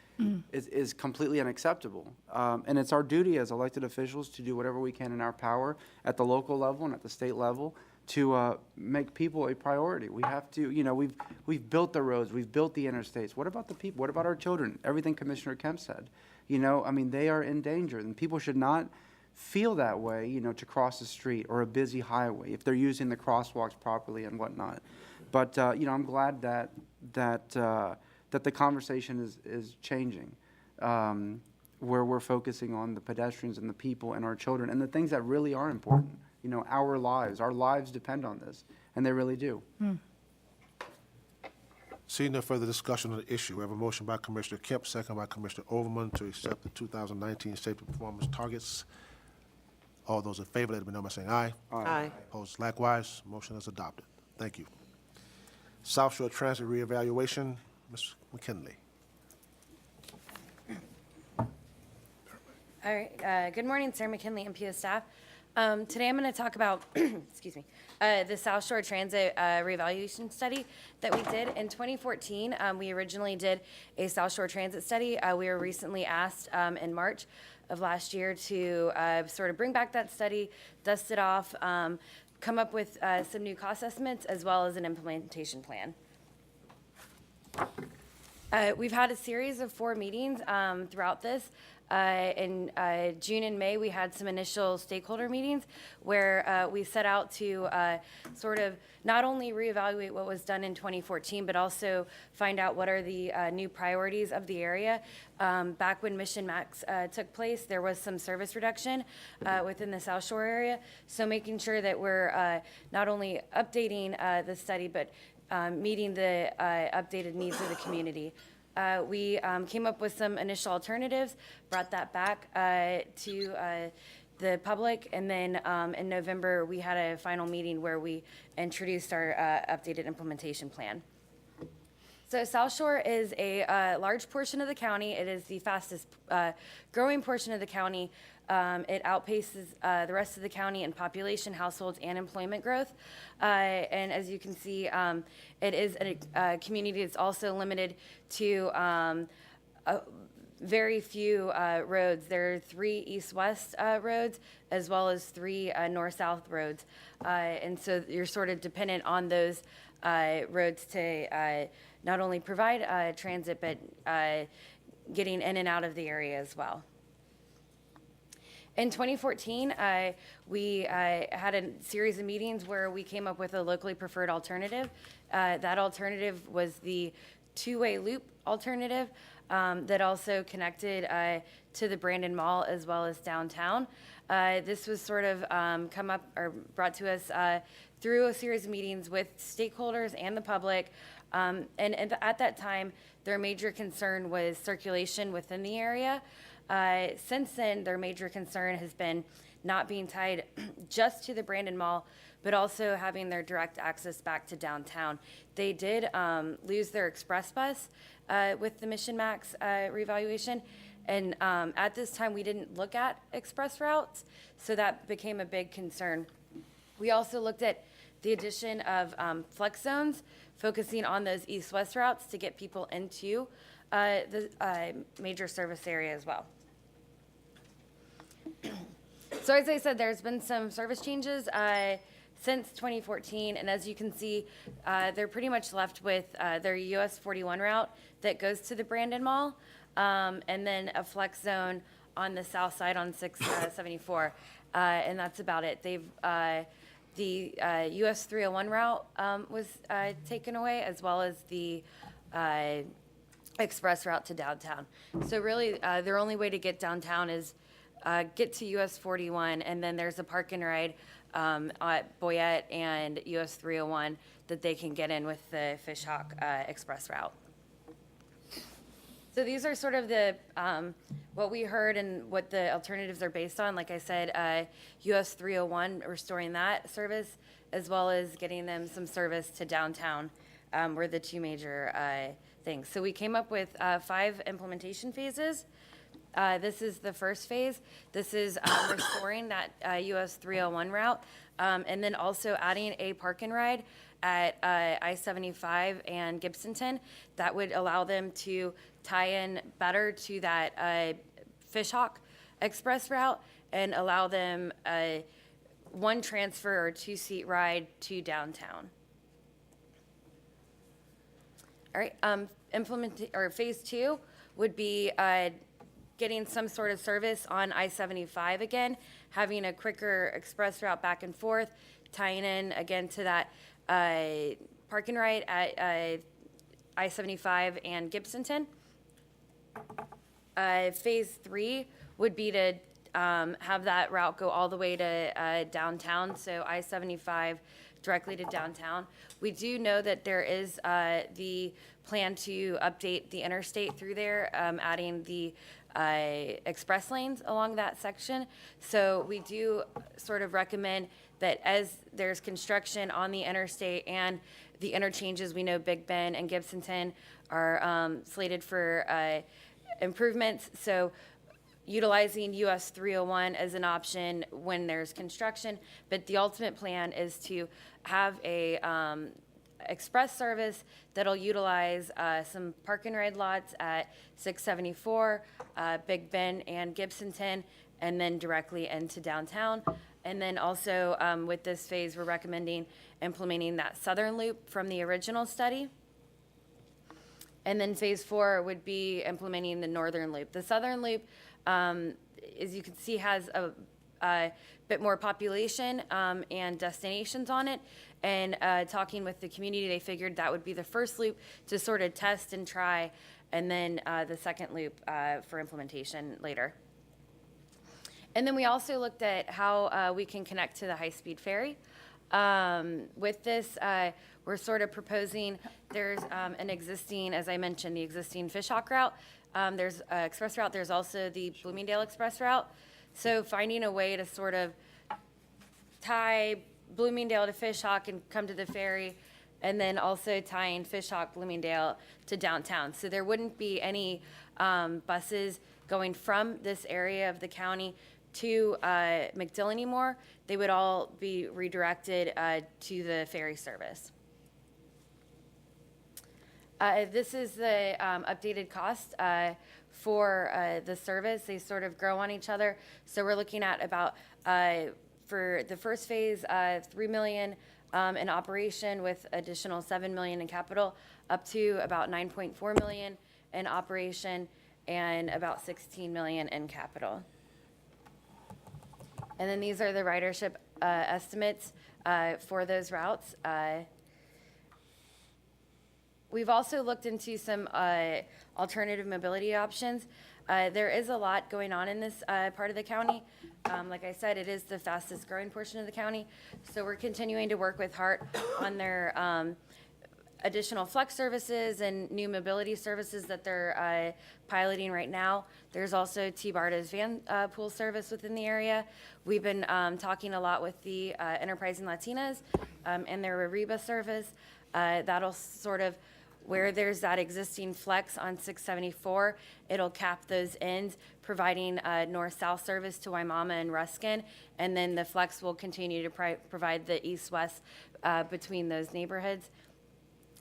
is completely unacceptable. And it's our duty as elected officials to do whatever we can in our power at the local level and at the state level to make people a priority. We have to, we've built the roads, we've built the interstates. What about the people? What about our children? Everything Commissioner Kemp said. They are in danger, and people should not feel that way, to cross the street or a busy highway if they're using the crosswalks properly and whatnot. But, I'm glad that the conversation is changing, where we're focusing on the pedestrians and the people and our children and the things that really are important. Our lives depend on this, and they really do. Seeing no further discussion on the issue, we have a motion by Commissioner Kemp, second by Commissioner Overman to accept the 2019 safety performance targets. All those in favor, let it be known by saying aye. Aye. Opposed likewise. Motion is adopted. Thank you. South Shore Transit reevaluation, Ms. McKinley. All right. Good morning, Sarah McKinley, MPO staff. Today I'm going to talk about, excuse me, the South Shore Transit reevaluation study that we did in 2014. We originally did a South Shore Transit study. We were recently asked in March of last year to sort of bring back that study, dust it off, come up with some new cost estimates as well as an implementation plan. We've had a series of 4 meetings throughout this. In June and May, we had some initial stakeholder meetings where we set out to sort of not only reevaluate what was done in 2014, but also find out what are the new priorities of the area. Back when Mission Max took place, there was some service reduction within the South Shore area. So making sure that we're not only updating the study, but meeting the updated needs of the community. We came up with some initial alternatives, brought that back to the public, and then in November, we had a final meeting where we introduced our updated implementation plan. So South Shore is a large portion of the county. It is the fastest growing portion of the county. It outpaces the rest of the county in population, households, and employment growth. And as you can see, it is a community that's also limited to very few roads. There are 3 east-west roads as well as 3 north-south roads. And so you're sort of dependent on those roads to not only provide transit, but getting in and out of the area as well. In 2014, we had a series of meetings where we came up with a locally preferred alternative. That alternative was the two-way loop alternative that also connected to the Brandon Mall as well as downtown. This was sort of come up or brought to us through a series of meetings with stakeholders and the public. And at that time, their major concern was circulation within the area. Since then, their major concern has been not being tied just to the Brandon Mall, but also having their direct access back to downtown. They did lose their express bus with the Mission Max revaluation, and at this time, we didn't look at express routes, so that became a big concern. We also looked at the addition of flex zones, focusing on those east-west routes to get people into the major service area as well. So as I said, there's been some service changes since 2014, and as you can see, they're pretty much left with their US 41 route that goes to the Brandon Mall, and then a flex zone on the south side on 674, and that's about it. They've the US 301 route was taken away, as well as the express route to downtown. So really, their only way to get downtown is get to US 41, and then there's a park and ride at Boyette and US 301 that they can get in with the Fishhawk express route. So these are sort of the what we heard and what the alternatives are based on. Like I said, US 301, restoring that service, as well as getting them some service to downtown were the 2 major things. So we came up with 5 implementation phases. This is the first phase. This is restoring that US 301 route, and then also adding a park and ride at I-75 and Gibsonton. That would allow them to tie in better to that Fishhawk express route and allow them 1 transfer or 2-seat ride to downtown. All right, phase 2 would be getting some sort of service on I-75 again, having a quicker express route back and forth, tying in again to that park and ride at I-75 and Gibsonton. Phase 3 would be to have that route go all the way to downtown, so I-75 directly to downtown. We do know that there is the plan to update the interstate through there, adding the express lanes along that section. So we do sort of recommend that as there's construction on the interstate and the interchanges, we know Big Bend and Gibsonton are slated for improvements. So utilizing US 301 as an option when there's construction, but the ultimate plan is to have a express service that'll utilize some park and ride lots at 674, Big Bend and Gibsonton, and then directly into downtown. And then also with this phase, we're recommending implementing that southern loop from the original study. And then phase 4 would be implementing the northern loop. The southern loop as you can see, has a bit more population and destinations on it. And talking with the community, they figured that would be the first loop to sort of test and try, and then the second loop for implementation later. And then we also looked at how we can connect to the high-speed ferry. With this, we're sort of proposing, there's an existing, as I mentioned, the existing Fishhawk route. There's an express route. There's also the Bloomingdale Express route. So finding a way to sort of tie Bloomingdale to Fishhawk and come to the ferry, and then also tying Fishhawk, Bloomingdale to downtown. So there wouldn't be any buses going from this area of the county to McDill anymore. They would all be redirected to the ferry service. This is the updated cost for the service. They sort of grow on each other. So we're looking at about, for the first phase, $3 million in operation with additional $7 million in capital, up to about $9.4 million in operation and about $16 million in capital. And then these are the ridership estimates for those routes. We've also looked into some alternative mobility options. There is a lot going on in this part of the county. Like I said, it is the fastest growing portion of the county. So we're continuing to work with HART on their additional flex services and new mobility services that they're piloting right now. There's also T-BARTA's van pool service within the area. We've been talking a lot with the Enterprising Latinas and their Ariba service. That'll sort of, where there's that existing flex on 674, it'll cap those ends, providing north-south service to Waimama and Ruskin, and then the flex will continue to provide the east-west between those neighborhoods,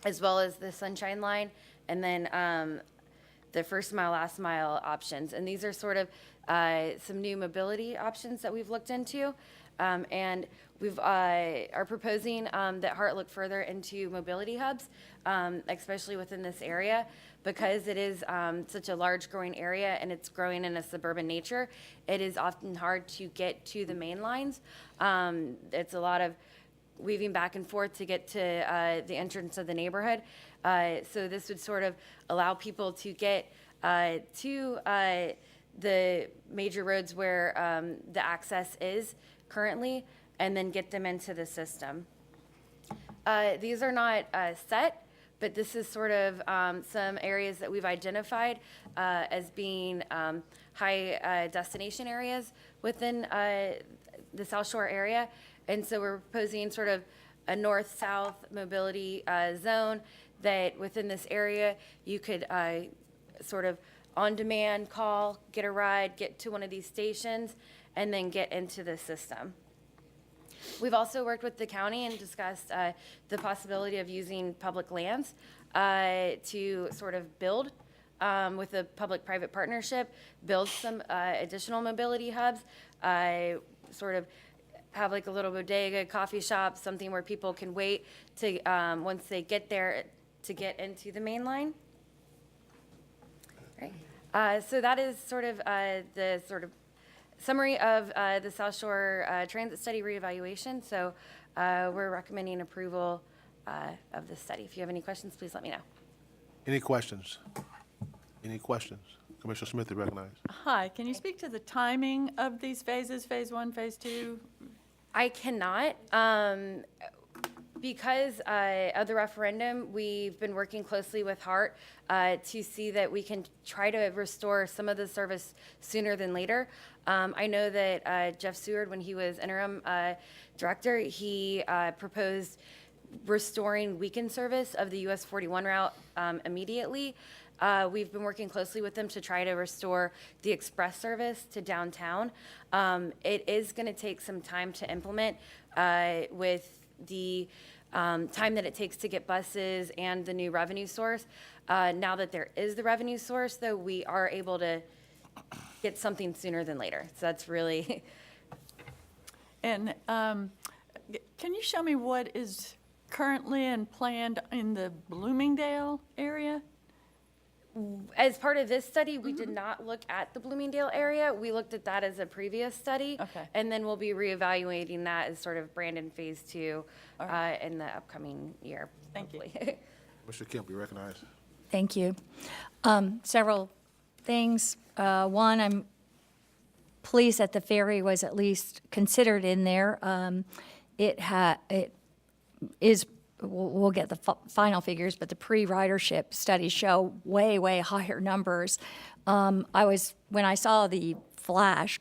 as well as the Sunshine Line, and then the first mile, last mile options. And these are sort of some new mobility options that we've looked into. And we've are proposing that HART look further into mobility hubs, especially within this area, because it is such a large growing area and it's growing in a suburban nature. It is often hard to get to the main lines. It's a lot of weaving back and forth to get to the entrance of the neighborhood. So this would sort of allow people to get to the major roads where the access is currently, and then get them into the system. These are not set, but this is sort of some areas that we've identified as being high destination areas within the South Shore area. And so we're proposing sort of a north-south mobility zone that within this area, you could sort of on-demand call, get a ride, get to one of these stations, and then get into the system. We've also worked with the county and discussed the possibility of using public lands to sort of build with a public-private partnership, build some additional mobility hubs, sort of have like a little bodega, coffee shop, something where people can wait to, once they get there, to get into the main line. Right. So that is sort of the sort of summary of the South Shore Transit Study reevaluation. So we're recommending approval of this study. If you have any questions, please let me know. Any questions? Any questions? Commissioner Smith, you recognize. Hi, can you speak to the timing of these phases, phase one, phase two? I cannot. Because of the referendum, we've been working closely with HART to see that we can try to restore some of the service sooner than later. I know that Jeff Seward, when he was interim director, he proposed restoring weekend service of the US 41 route immediately. We've been working closely with them to try to restore the express service to downtown. It is going to take some time to implement with the time that it takes to get buses and the new revenue source. Now that there is the revenue source, though, we are able to get something sooner than later. So that's really... And can you show me what is currently and planned in the Bloomingdale area? As part of this study, we did not look at the Bloomingdale area. We looked at that as a previous study. Okay. And then we'll be reevaluating that as sort of Brandon Phase 2 in the upcoming year. Thank you. hopefully. Mr. Kemp, you recognized. Thank you. Several things. One, I'm pleased that the ferry was at least considered in there. It is, we'll get the final figures, but the pre-ridership studies show way, way higher numbers. When I saw the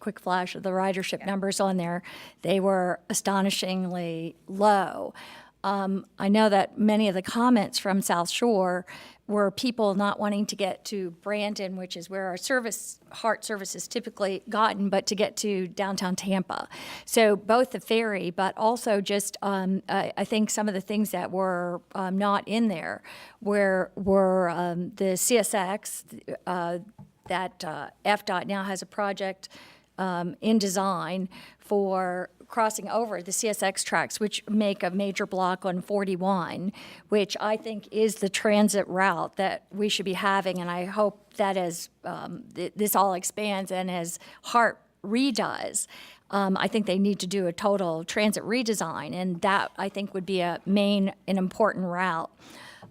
quick flash of the ridership numbers on there, they were astonishingly low. I know that many of the comments from South Shore were people not wanting to get to Brandon, which is where our heart service is typically gotten, but to get to downtown Tampa. So both the ferry, but also just I think some of the things that were not in there were the CSX that FDOT now has a project in design for crossing over the CSX tracks, which make a major block on 41, which I think is the transit route that we should be having. And I hope that as this all expands and as HART redoes, I think they need to do a total transit redesign. And that, I think, would be an important route.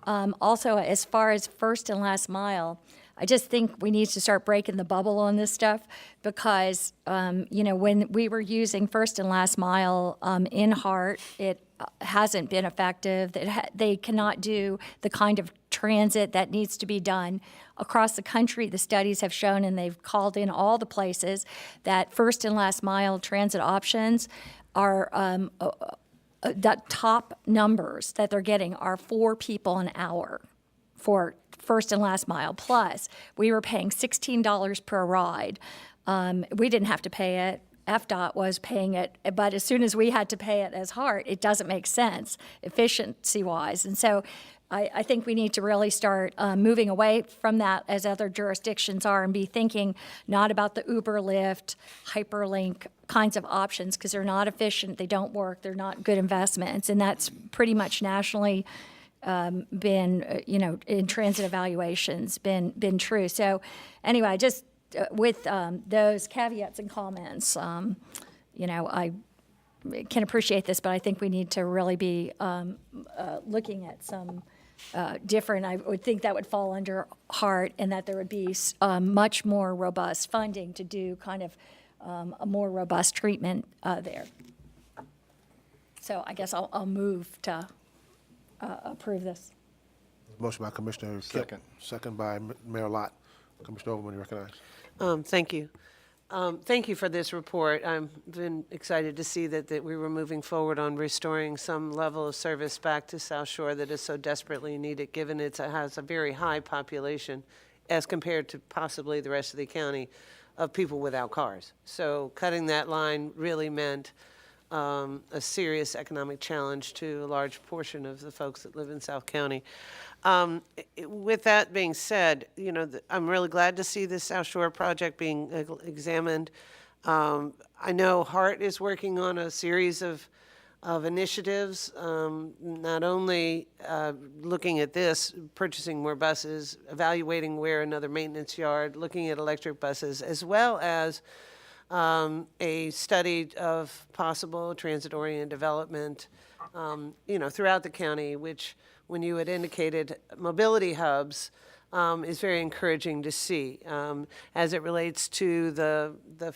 Also, as far as first and last mile, I just think we need to start breaking the bubble on this stuff because, when we were using first and last mile in HART, it hasn't been effective. They cannot do the kind of transit that needs to be done across the country. The studies have shown, and they've called in all the places, that first and last mile transit options are the top numbers that they're getting are 4 people an hour for first and last mile. Plus, we were paying $16 per ride. We didn't have to pay it. FDOT was paying it, but as soon as we had to pay it as HART, it doesn't make sense efficiency-wise. And so I think we need to really start moving away from that as other jurisdictions are and be thinking not about the Uber, Lyft, Hyperlink kinds of options because they're not efficient, they don't work, they're not good investments. And that's pretty much nationally been, in transit evaluations, been true. So anyway, just with those caveats and comments, I can appreciate this, but I think we need to really be looking at some different, I would think that would fall under HART and that there would be much more robust funding to do kind of a more robust treatment there. So I guess I'll move to approve this. Motion by Commissioner Kemp. Second. Second by Mayor Lott. Commissioner Overman, you recognize. Thank you. Thank you for this report. I've been excited to see that we were moving forward on restoring some level of service back to South Shore that is so desperately needed, given it has a very high population as compared to possibly the rest of the county of people without cars. So cutting that line really meant a serious economic challenge to a large portion of the folks that live in South County. With that being said, I'm really glad to see this South Shore project being examined. I know HART is working on a series of initiatives, not only looking at this, purchasing more buses, evaluating where another maintenance yard, looking at electric buses, as well as a study of possible transit-oriented development, throughout the county, which, when you had indicated mobility hubs, is very encouraging to see. As it relates to the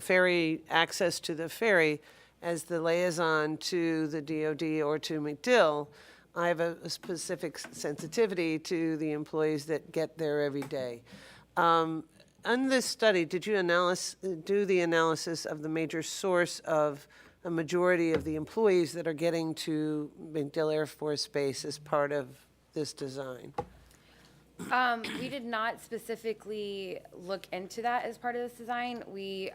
ferry, access to the ferry, as the liaison to the DOD or to McDill, I have a specific sensitivity to the employees that get there every day. On this study, did you do the analysis of the major source of a majority of the employees that are getting to McDill Air Force Base as part of this design? We did not specifically look into that as part of this design. We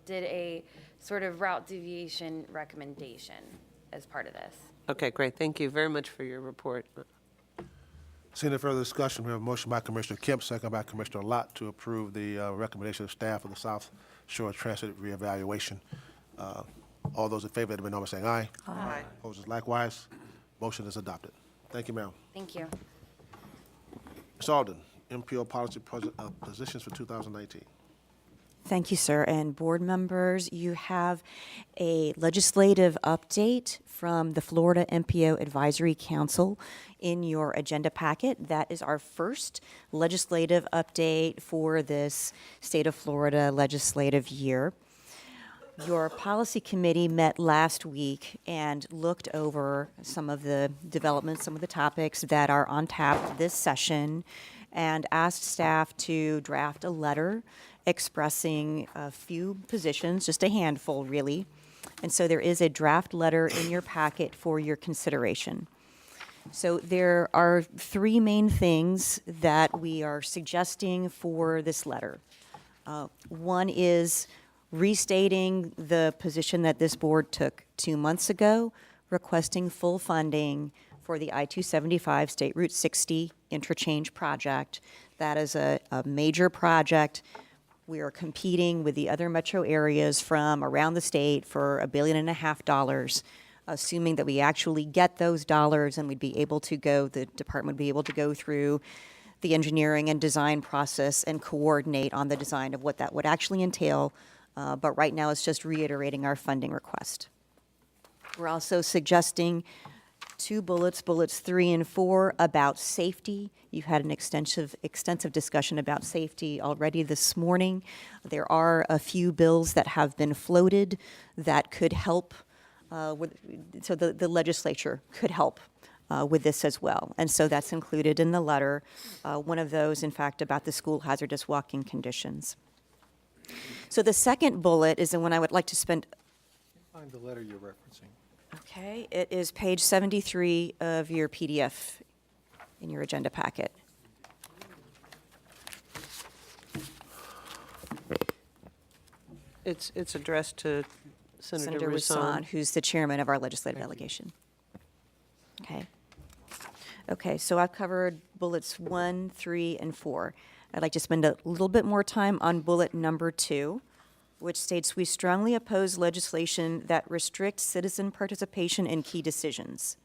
did a sort of route deviation recommendation as part of this. Okay, great. Thank you very much for your report. Seeing no further discussion, we have a motion by Commissioner Kemp, second by Commissioner Lott to approve the recommendation of staff of the South Shore Transit reevaluation. All those in favor, let me know by saying aye. Aye. Opposers likewise. Motion is adopted. Thank you, ma'am. Thank you. Ms. Alden, MPO policy positions for 2019. Thank you, sir. And board members, you have a legislative update from the Florida MPO Advisory Council in your agenda packet. That is our first legislative update for this state of Florida legislative year. Your policy committee met last week and looked over some of the developments, some of the topics that are on tap this session, and asked staff to draft a letter expressing a few positions, just a handful really. And so there is a draft letter in your packet for your consideration. So there are three main things that we are suggesting for this letter. One is restating the position that this board took 2 months ago, requesting full funding for the I-275 State Route 60 interchange project. That is a major project. We are competing with the other metro areas from around the state for $1.5 billion, assuming that we actually get those dollars and we'd be able to go, the department would be able to go through the engineering and design process and coordinate on the design of what that would actually entail. But right now, it's just reiterating our funding request. We're also suggesting two bullets 3 and 4, about safety. You've had an extensive discussion about safety already this morning. There are a few bills that have been floated that could help, so the legislature could help with this as well. And so that's included in the letter. One of those, in fact, about the school hazardous walking conditions. So the second bullet is the one I would like to spend. Find the letter you're referencing. Okay, it is page 73 of your PDF in your agenda packet. It's addressed to Senator Rouson, Rouson. who's the chairman of our legislative delegation. Okay. Okay, so I've covered bullets 1, 3, and 4. I'd like to spend a little bit more time on bullet number 2, which states, we strongly oppose legislation that restricts citizen participation in key decisions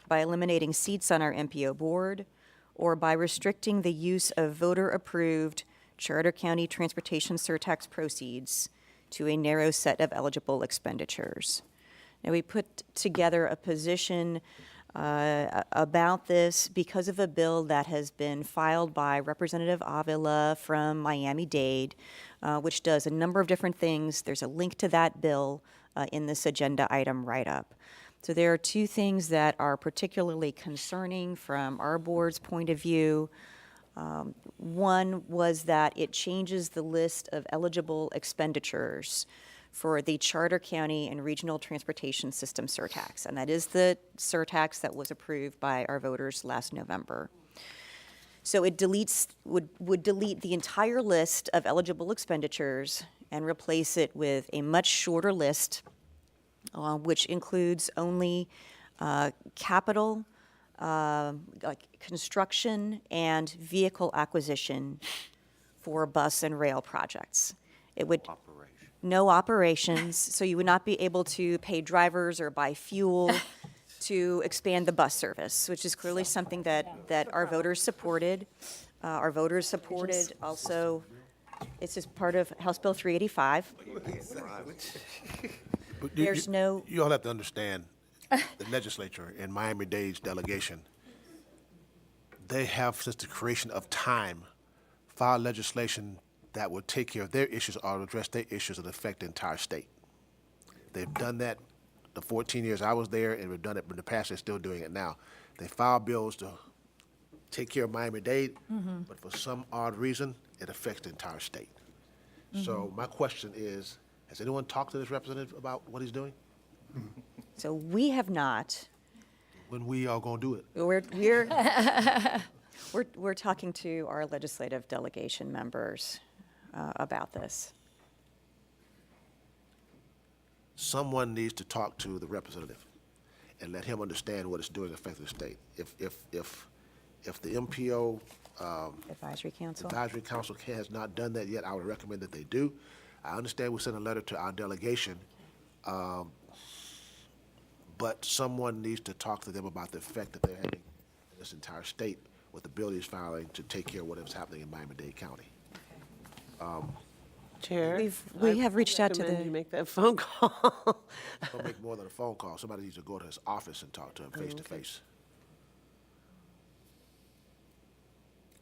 by eliminating seats on our MPO board or by restricting the use of voter-approved Charter County transportation surtax proceeds to a narrow set of eligible expenditures. Now, we put together a position about this because of a bill that has been filed by Representative Avila from Miami-Dade, which does a number of different things. There's a link to that bill in this agenda item write-up. So there are two things that are particularly concerning from our board's point of view. One was that it changes the list of eligible expenditures for the Charter County and Regional Transportation System surtax, and that is the surtax that was approved by our voters last November. So it would delete the entire list of eligible expenditures and replace it with a much shorter list, which includes only capital, like construction, and vehicle acquisition for bus and rail projects. It would no operations, so you would not be able to pay drivers or buy fuel to expand the bus service, which is clearly something that our voters supported. Our voters supported also, it's just part of House Bill 385. There's no. You all have to understand, the legislature and Miami-Dade's delegation, they have, since the creation of time, filed legislation that will take care of their issues or address their issues that affect the entire state. They've done that the 14 years I was there, and we've done it in the past. They're still doing it now. They filed bills to take care of Miami-Dade, but for some odd reason, it affects the entire state. So my question is, has anyone talked to this representative about what he's doing? So we have not. When we are going to do it? We're talking to our legislative delegation members about this. Someone needs to talk to the representative and let him understand what it's doing affecting the state. If the MPO Advisory Council. has not done that yet, I would recommend that they do. I understand we sent a letter to our delegation, but someone needs to talk to them about the effect that they're having in this entire state with the bill he's filing to take care of whatever's happening in Miami-Dade County. Chair? We have reached out to recommend the. you make that phone call. Don't make more than a phone call. Somebody needs to go to his office and talk to him face to face.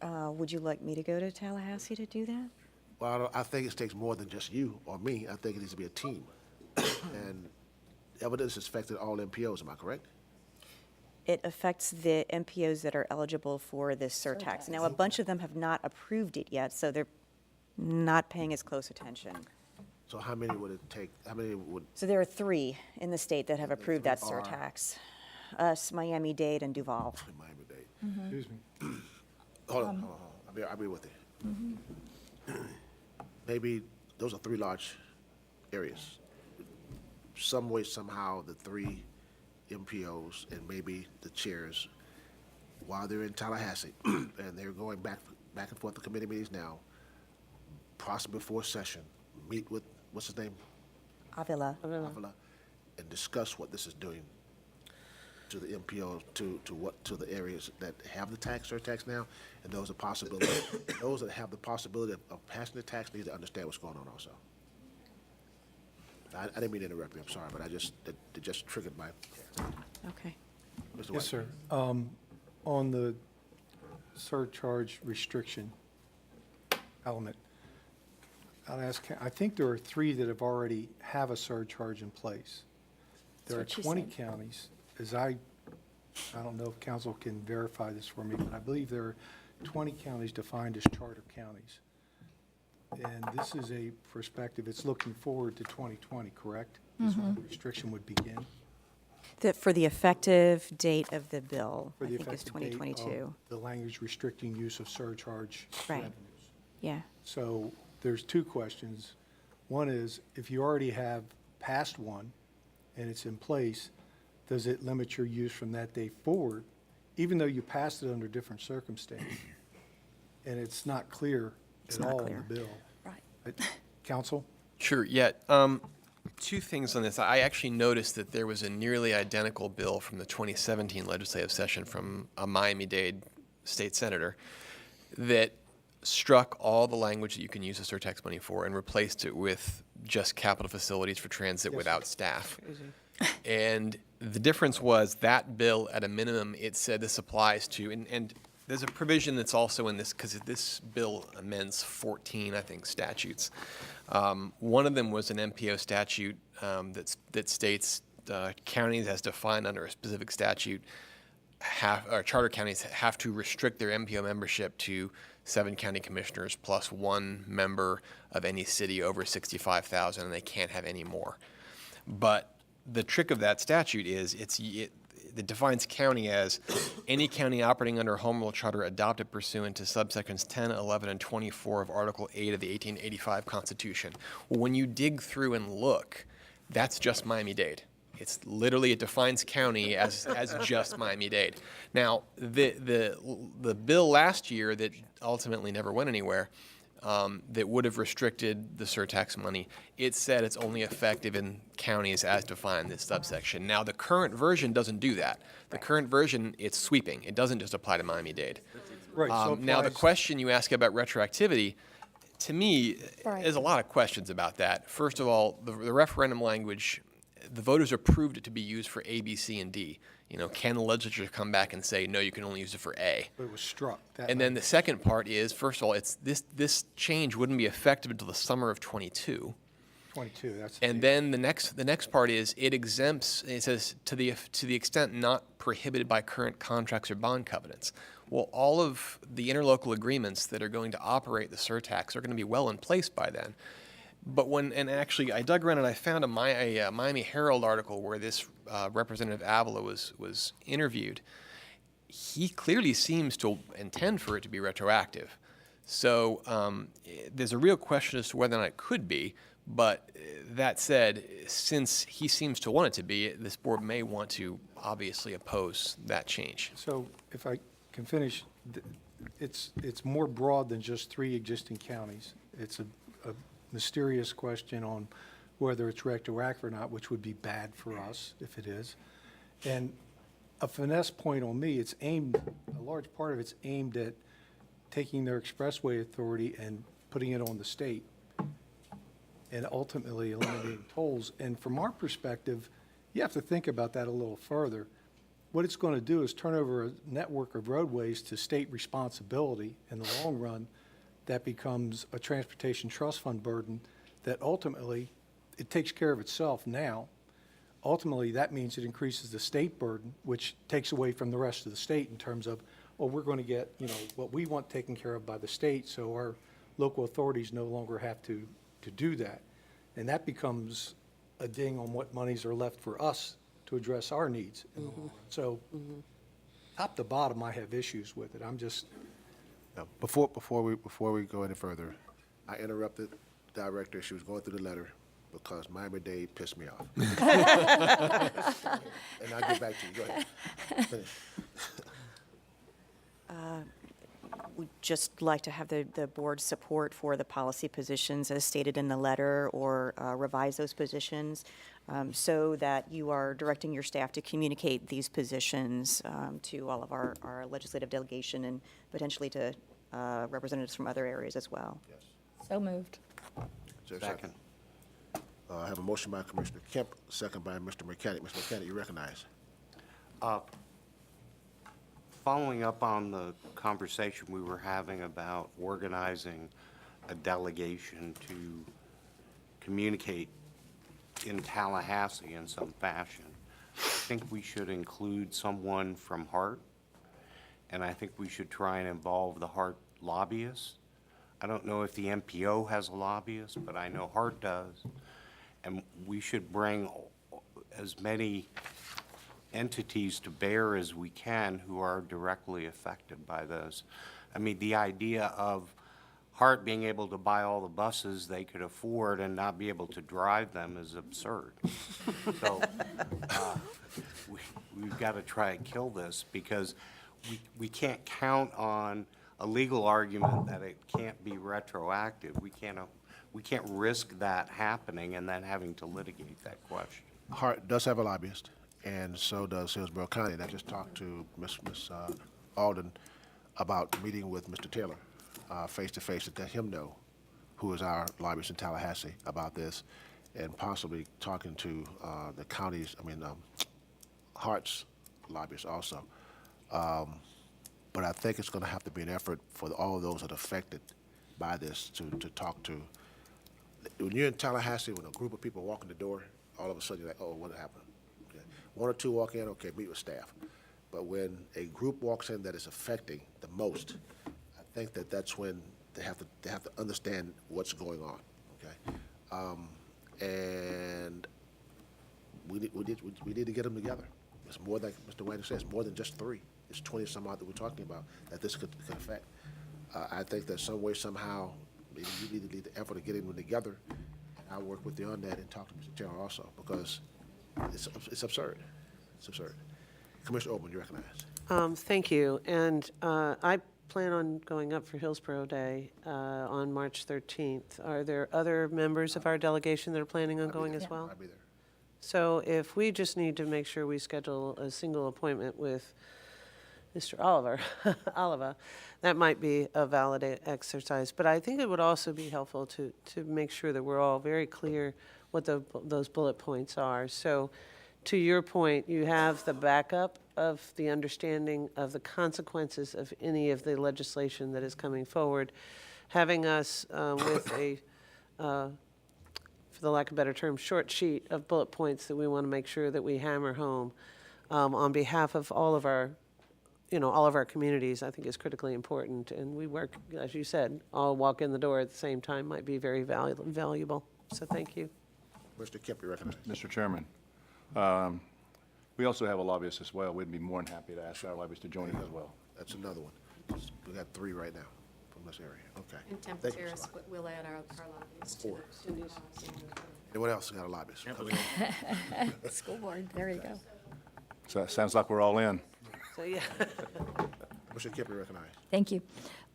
Would you like me to go to Tallahassee to do that? Well, I think it takes more than just you or me. I think it needs to be a team. And evidence has affected all MPOs, am I correct? It affects the MPOs that are eligible for this surtax. Now, a bunch of them have not approved it yet, so they're not paying as close attention. So how many would it take, how many would, So there are 3 in the state that have approved that three are- surtax. Us, Miami-Dade, and Duval. Miami-Dade? Excuse me. Hold on. I'll be with you. Maybe those are 3 large areas. Some way, somehow, the 3 MPOs and maybe the chairs, while they're in Tallahassee, and they're going back and forth to committee meetings now, possibly before session, meet with, what's his name? Avila. Avila, and discuss what this is doing to the MPO, to the areas that have the surtax now, and those are possibilities. Those that have the possibility of passing the tax need to understand what's going on also. I didn't mean to interrupt you, I'm sorry, but it just triggered my, Okay. Mr. White. Yes, sir. On the surcharge restriction element, I'll ask, I think there are 3 that have already have a surcharge in place. There are That's what she 20 said. counties, I don't know if council can verify this for me, but I believe there are 20 counties defined as charter counties. And this is a perspective, it's looking forward to 2020, correct? Is when the restriction would begin? For the effective date of the bill, For I the think is effective date of 2022. the language restricting use of surcharge Right. revenues. Yeah. So there's 2 questions. One is, if you already have passed one and it's in place, does it limit your use from that day forward, even though you passed it under different circumstances? And it's not clear It's at not all in clear. the bill. Right. Counsel? Sure, yeah. 2 things on this. I actually noticed that there was a nearly identical bill from the 2017 legislative session from a Miami-Dade state senator that struck all the language that you can use the surtax money for and replaced it with just capital facilities for transit without staff. And the difference was that bill, at a minimum, it said this applies to, and there's a provision that's also in this, because this bill amends 14, I think, statutes. One of them was an MPO statute that states counties, as defined under a specific statute, or charter counties have to restrict their MPO membership to 7 county commissioners plus 1 member of any city over 65,000, and they can't have any more. But the trick of that statute is it defines county as any county operating under a home rule charter adopted pursuant to subsections 10, 11, and 24 of Article 8 of the 1885 Constitution. Well, when you dig through and look, that's just Miami-Dade. It's literally, it defines county as just Miami-Dade. Now, the bill last year that ultimately never went anywhere, that would have restricted the surtax money, it said it's only effective in counties as defined in this subsection. Now, the current version doesn't do that. The current version, it's sweeping. It doesn't just apply to Miami-Dade. Right, so Now, the applies- question you ask about retroactivity, to me, Right. there's a lot of questions about that. First of all, the referendum language, the voters approved it to be used for A, B, C, and D. You know, can the legislature come back and say, no, you can only use it for A? But it was struck. That And then the second part is, first of all, it's this change wouldn't be effective until the summer of 22. 22, that's. And then the next part is it exempts. It says to the extent not prohibited by current contracts or bond covenants. Well, all of the interlocal agreements that are going to operate the surtax are going to be well in place by then. But actually, I dug around and I found a Miami Herald article where this Representative Avila was interviewed. He clearly seems to intend for it to be retroactive. So there's a real question as to whether or not it could be. But that said, since he seems to want it to be, this board may want to obviously oppose that change. So if I can finish, it's more broad than just 3 existing counties. It's a mysterious question on whether it's retroactive or not, which would be bad for us if it is. And a finesse point on me, it's aimed, a large part of it's aimed at taking their expressway authority and putting it on the state and ultimately eliminating tolls. And from our perspective, you have to think about that a little further. What it's going to do is turn over a network of roadways to state responsibility. In the long run, that becomes a transportation trust fund burden that ultimately, it takes care of itself now. Ultimately, that means it increases the state burden, which takes away from the rest of the state in terms of, well, we're going to get, what we want taken care of by the state, so our local authorities no longer have to do that. And that becomes a ding on what monies are left for us to address our needs in the long run. So, top to bottom, I have issues with it. I'm just, Now, before we go any further, I interrupted the director. She was going through the letter because Miami-Dade pissed me off. And I'll get back to you. Go ahead. Finish. We'd just like to have the board's support for the policy positions as stated in the letter, or revise those positions so that you are directing your staff to communicate these positions to all of our legislative delegation and potentially to representatives from other areas as well. So moved. Is there a second? I have a motion by Commissioner Kemp, second by Mr. Mechanic. Mr. Mechanic, you recognize. Following up on the conversation we were having about organizing a delegation to communicate in Tallahassee in some fashion, I think we should include someone from HART, and I think we should try and involve the HART lobbyists. I don't know if the MPO has a lobbyist, but I know HART does, and we should bring as many entities to bear as we can who are directly affected by this. I mean, the idea of HART being able to buy all the buses they could afford and not be able to drive them is absurd. So we've got to try and kill this, because we can't count on a legal argument that it can't be retroactive. We can't risk that happening and then having to litigate that question. HART does have a lobbyist, and so does Hillsborough County. And I just talked to Ms. Alden about meeting with Mr. Taylor face-to-face to let him know who is our lobbyist in Tallahassee about this, and possibly talking to the county's, HART's lobbyist also. But I think it's going to have to be an effort for all of those that are affected by this to talk to. When you're in Tallahassee, when a group of people walk in the door, all of a sudden you're like, oh, what happened? Okay. One or two walk in, okay, meet with staff. But when a group walks in that is affecting the most, I think that's when they have to understand what's going on. Okay, and we need to get them together. It's more, like Mr. Wagner says, more than just 3. It's 20 some odd that we're talking about that this could affect. I think that some way, somehow, maybe you need to lead the effort of getting them together. I'll work with you on that and talk to Mr. Taylor also, because it's absurd. It's absurd. Commissioner Oben, you recognize. Thank you. And I plan on going up for Hillsborough Day on March 13th. Are there other members of our delegation that are planning on going as well? I'll be there. So if we just need to make sure we schedule a single appointment with Mr. Oliver, that might be a valid exercise. But I think it would also be helpful to make sure that we're all very clear what those bullet points are. So to your point, you have the backup of the understanding of the consequences of any of the legislation that is coming forward. Having us with a, for the lack of a better term, short sheet of bullet points that we want to make sure that we hammer home on behalf of all of our communities, I think is critically important. And we work, as you said, all walk in the door at the same time might be very valuable. So thank you. Mr. Kemp, you recognize. Mr. Chairman, we also have a lobbyist as well. We'd be more than happy to ask our lobbyist to join us as well. That's another one. We got 3 right now from this area. Okay. In Thank you, Tempe, Mr. Locke. we'll add our lobbyists. 4. Anyone else got a lobbyist? School board, there you go. So it sounds like we're all in. So, yeah. Mr. Kemp, you recognize. Thank you.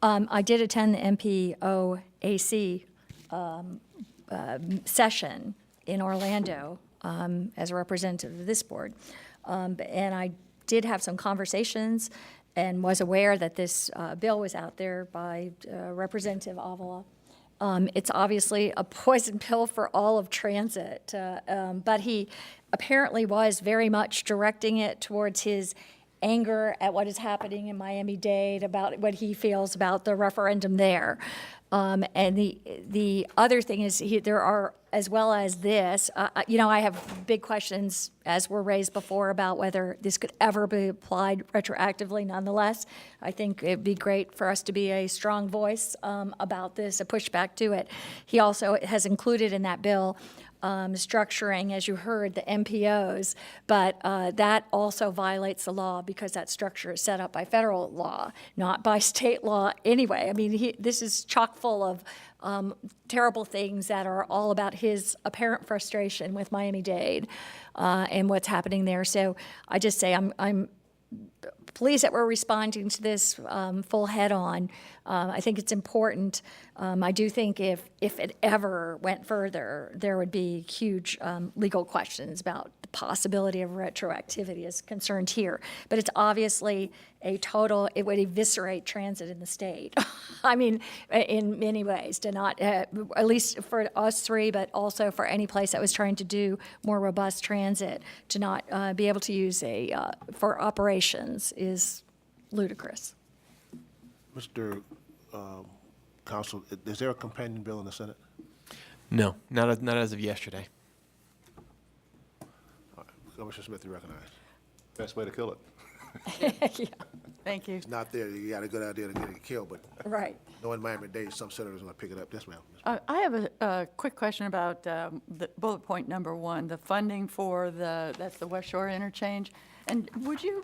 I did attend the MPO AC session in Orlando as a representative of this board. And I did have some conversations, and was aware that this bill was out there by Representative Avila. It's obviously a poison pill for all of transit, but he apparently was very much directing it towards his anger at what is happening in Miami-Dade, about what he feels about the referendum there. And the other thing is, there are, as well as this, I have big questions, as were raised before, about whether this could ever be applied retroactively. Nonetheless, I think it'd be great for us to be a strong voice about this, a pushback to it. He also has included in that bill structuring, as you heard, the MPOs, but that also violates the law because that structure is set up by federal law, not by state law anyway. I mean, this is chock full of terrible things that are all about his apparent frustration with Miami-Dade and what's happening there. So I just say I'm pleased that we're responding to this full head-on. I think it's important. I do think if it ever went further, there would be huge legal questions about the possibility of retroactivity as concerned here. But it's obviously it would eviscerate transit in the state. I mean, in many ways, to not, at least for us three, but also for any place that was trying to do more robust transit, to not be able to use for operations is ludicrous. Mr. Counsel, is there a companion bill in the Senate? No, not as of yesterday. All right. Commissioner Smith, you recognize. Best way to kill it. Yeah, Thank you. It's not there. You got a good idea to get it killed, but right. knowing Miami-Dade, some senators are going to pick it up. Yes, ma'am. I have a quick question about the bullet point number 1, the funding for that's the West Shore interchange. And would you,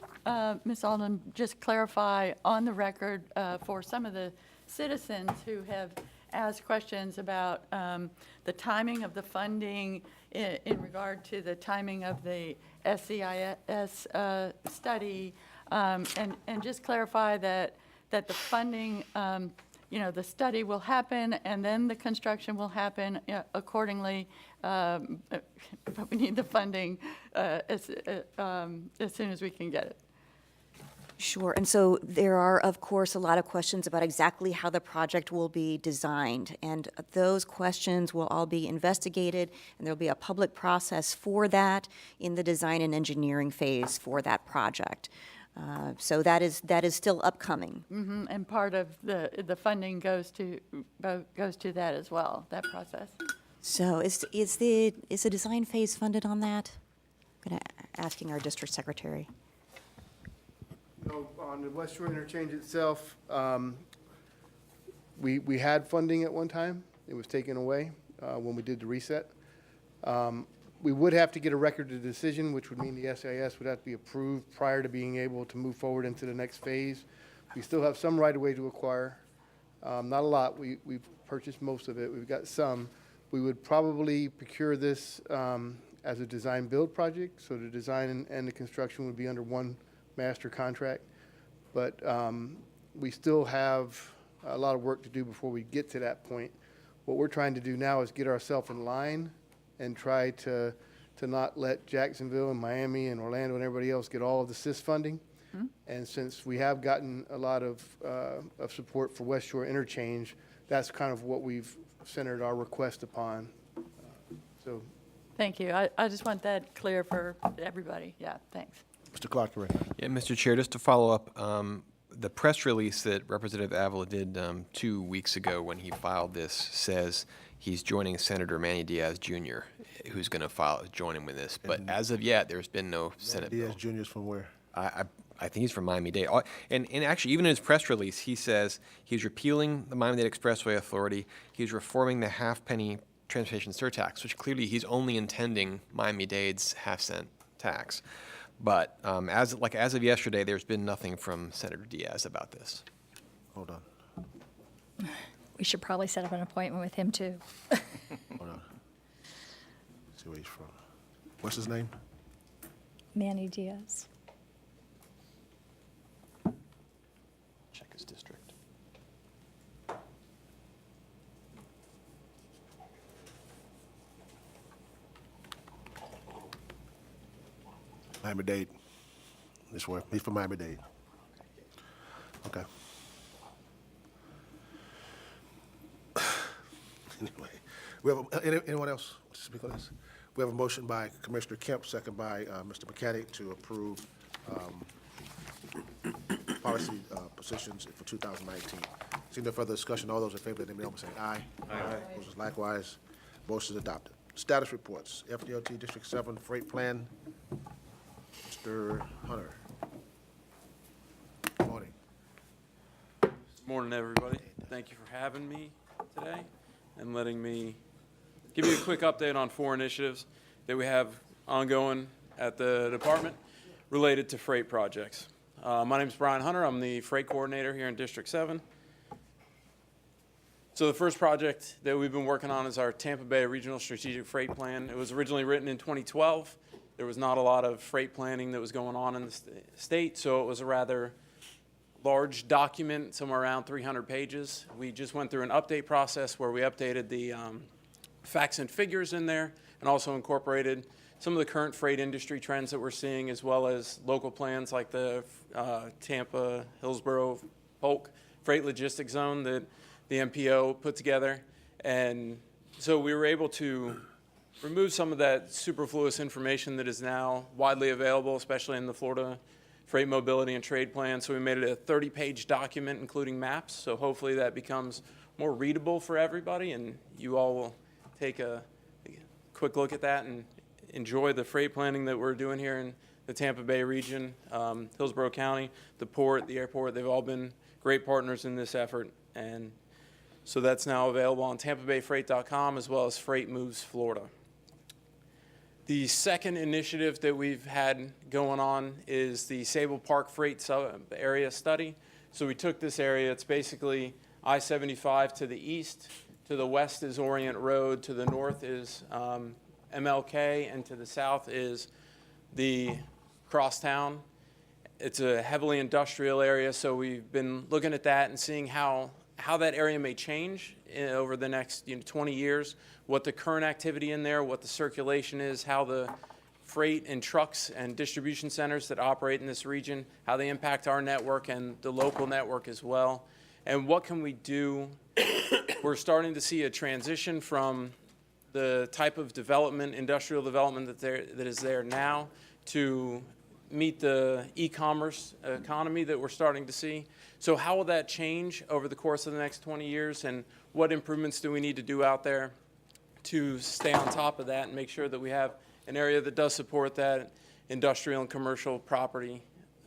Ms. Alden, just clarify on the record for some of the citizens who have asked questions about the timing of the funding in regard to the timing of the SCIS study, and just clarify that the funding, the study will happen and then the construction will happen accordingly, but we need the funding as soon as we can get it. Sure, and so there are, of course, a lot of questions about exactly how the project will be designed, and those questions will all be investigated, and there'll be a public process for that in the design and engineering phase for that project. So that is still upcoming. Mm-hmm. And part of the funding goes to that as well, that process. So is the design phase funded on that? I'm going to asking our district secretary. No, on the West Shore interchange itself, we had funding at one time. It was taken away when we did the reset. We would have to get a record of decision, which would mean the SIS would have to be approved prior to being able to move forward into the next phase. We still have some right-of-way to acquire. Not a lot. We've purchased most of it. We've got some. We would probably procure this as a design-build project, so the design and the construction would be under one master contract. But we still have a lot of work to do before we get to that point. What we're trying to do now is get ourselves in line and try to not let Jacksonville and Miami and Orlando and everybody else get all of the SIS funding. Mm-hmm. And since we have gotten a lot of support for West Shore interchange, that's kind of what we've centered our request upon. So, thank you. I just want that clear for everybody. Yeah, thanks. Mr. Clark, correct. Yeah, Mr. Chair, just to follow up, the press release that Representative Avila did 2 weeks ago when he filed this says he's joining Senator Manny Diaz Jr., who's going to join him with this. But as of yet, there's been no Senate bill. Diaz Jr. is from where? I think he's from Miami-Dade. And actually, even in his press release, he says he's repealing the Miami-Dade Expressway Authority. He's reforming the half-penny transportation surtax, which clearly he's only intending Miami-Dade's half-cent tax. But as of yesterday, there's been nothing from Senator Diaz about this. Hold on. We should probably set up an appointment with him, too. Hold on. Let's see where he's from. What's his name? Manny Diaz. Check his district. Miami-Dade. This way. He's from Miami-Dade. Anyway, we have, anyone else want to speak on this? We have a motion by Commissioner Kemp, second by Mr. Mechanic to approve policy positions for 2019. Seeing no further discussion, all those in favor, let me know by saying aye. Aye. Opposed, likewise. Motion is adopted. Status reports, FDOT District 7 Freight Plan. Mr. Hunter. Good morning. Good morning, everybody. Thank you for having me today and letting me give you a quick update on 4 initiatives that we have ongoing at the department related to freight projects. My name is Brian Hunter. I'm the freight coordinator here in District 7. So the first project that we've been working on is our Tampa Bay Regional Strategic Freight Plan. It was originally written in 2012. There was not a lot of freight planning that was going on in the state, so it was a rather large document, somewhere around 300 pages. We just went through an update process where we updated the facts and figures in there and also incorporated some of the current freight industry trends that we're seeing, as well as local plans like the Tampa, Hillsborough, Polk Freight Logistics Zone that the MPO put together. And so we were able to remove some of that superfluous information that is now widely available, especially in the Florida Freight Mobility and Trade Plan. So we made it a 30-page document, including maps. So hopefully that becomes more readable for everybody, and you all will take a quick look at that and enjoy the freight planning that we're doing here in the Tampa Bay region. Hillsborough County, the port, the airport, they've all been great partners in this effort. And so that's now available on tampabayfreight.com as well as Freight Moves Florida. The second initiative that we've had going on is the Sable Park Freight area study. So we took this area, it's basically I-75 to the east, to the west is Orient Road, to the north is MLK, and to the south is the crosstown. It's a heavily industrial area, so we've been looking at that and seeing how that area may change over the next 20 years, what the current activity in there, what the circulation is, how the freight and trucks and distribution centers that operate in this region, how they impact our network and the local network as well, and what can we do. We're starting to see a transition from the type of development, industrial development that is there now, to meet the e-commerce economy that we're starting to see. So how will that change over the course of the next 20 years, and what improvements do we need to do out there to stay on top of that and make sure that we have an area that does support that industrial and commercial property?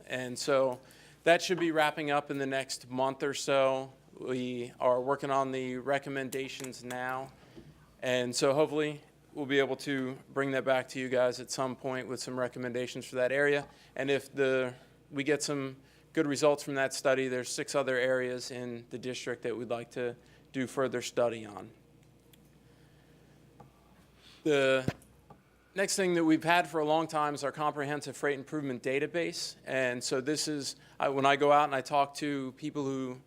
And so that should be wrapping up in the next month or so. We are working on the recommendations now, and so hopefully we'll be able to bring that back to you guys at some point with some recommendations for that area. And if we get some good results from that study, there's 6 other areas in the district that we'd like to do further study on. The next thing that we've had for a long time is our comprehensive freight improvement database. And so this is, when I go out and I talk to people who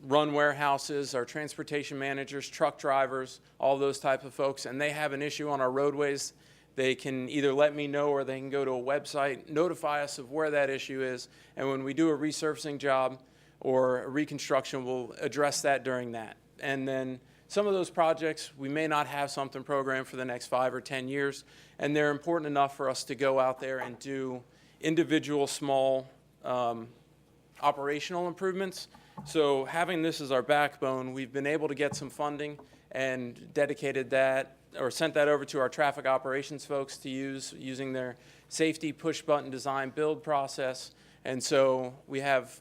run warehouses, our transportation managers, truck drivers, all those type of folks, and they have an issue on our roadways, they can either let me know or they can go to a website, notify us of where that issue is, and when we do a resurfacing job or a reconstruction, we'll address that during that. And then some of those projects, we may not have something programmed for the next 5 or 10 years, and they're important enough for us to go out there and do individual small operational improvements. So having this as our backbone, we've been able to get some funding and dedicated that, or sent that over to our traffic operations folks to use, using their safety push-button design build process. And so we have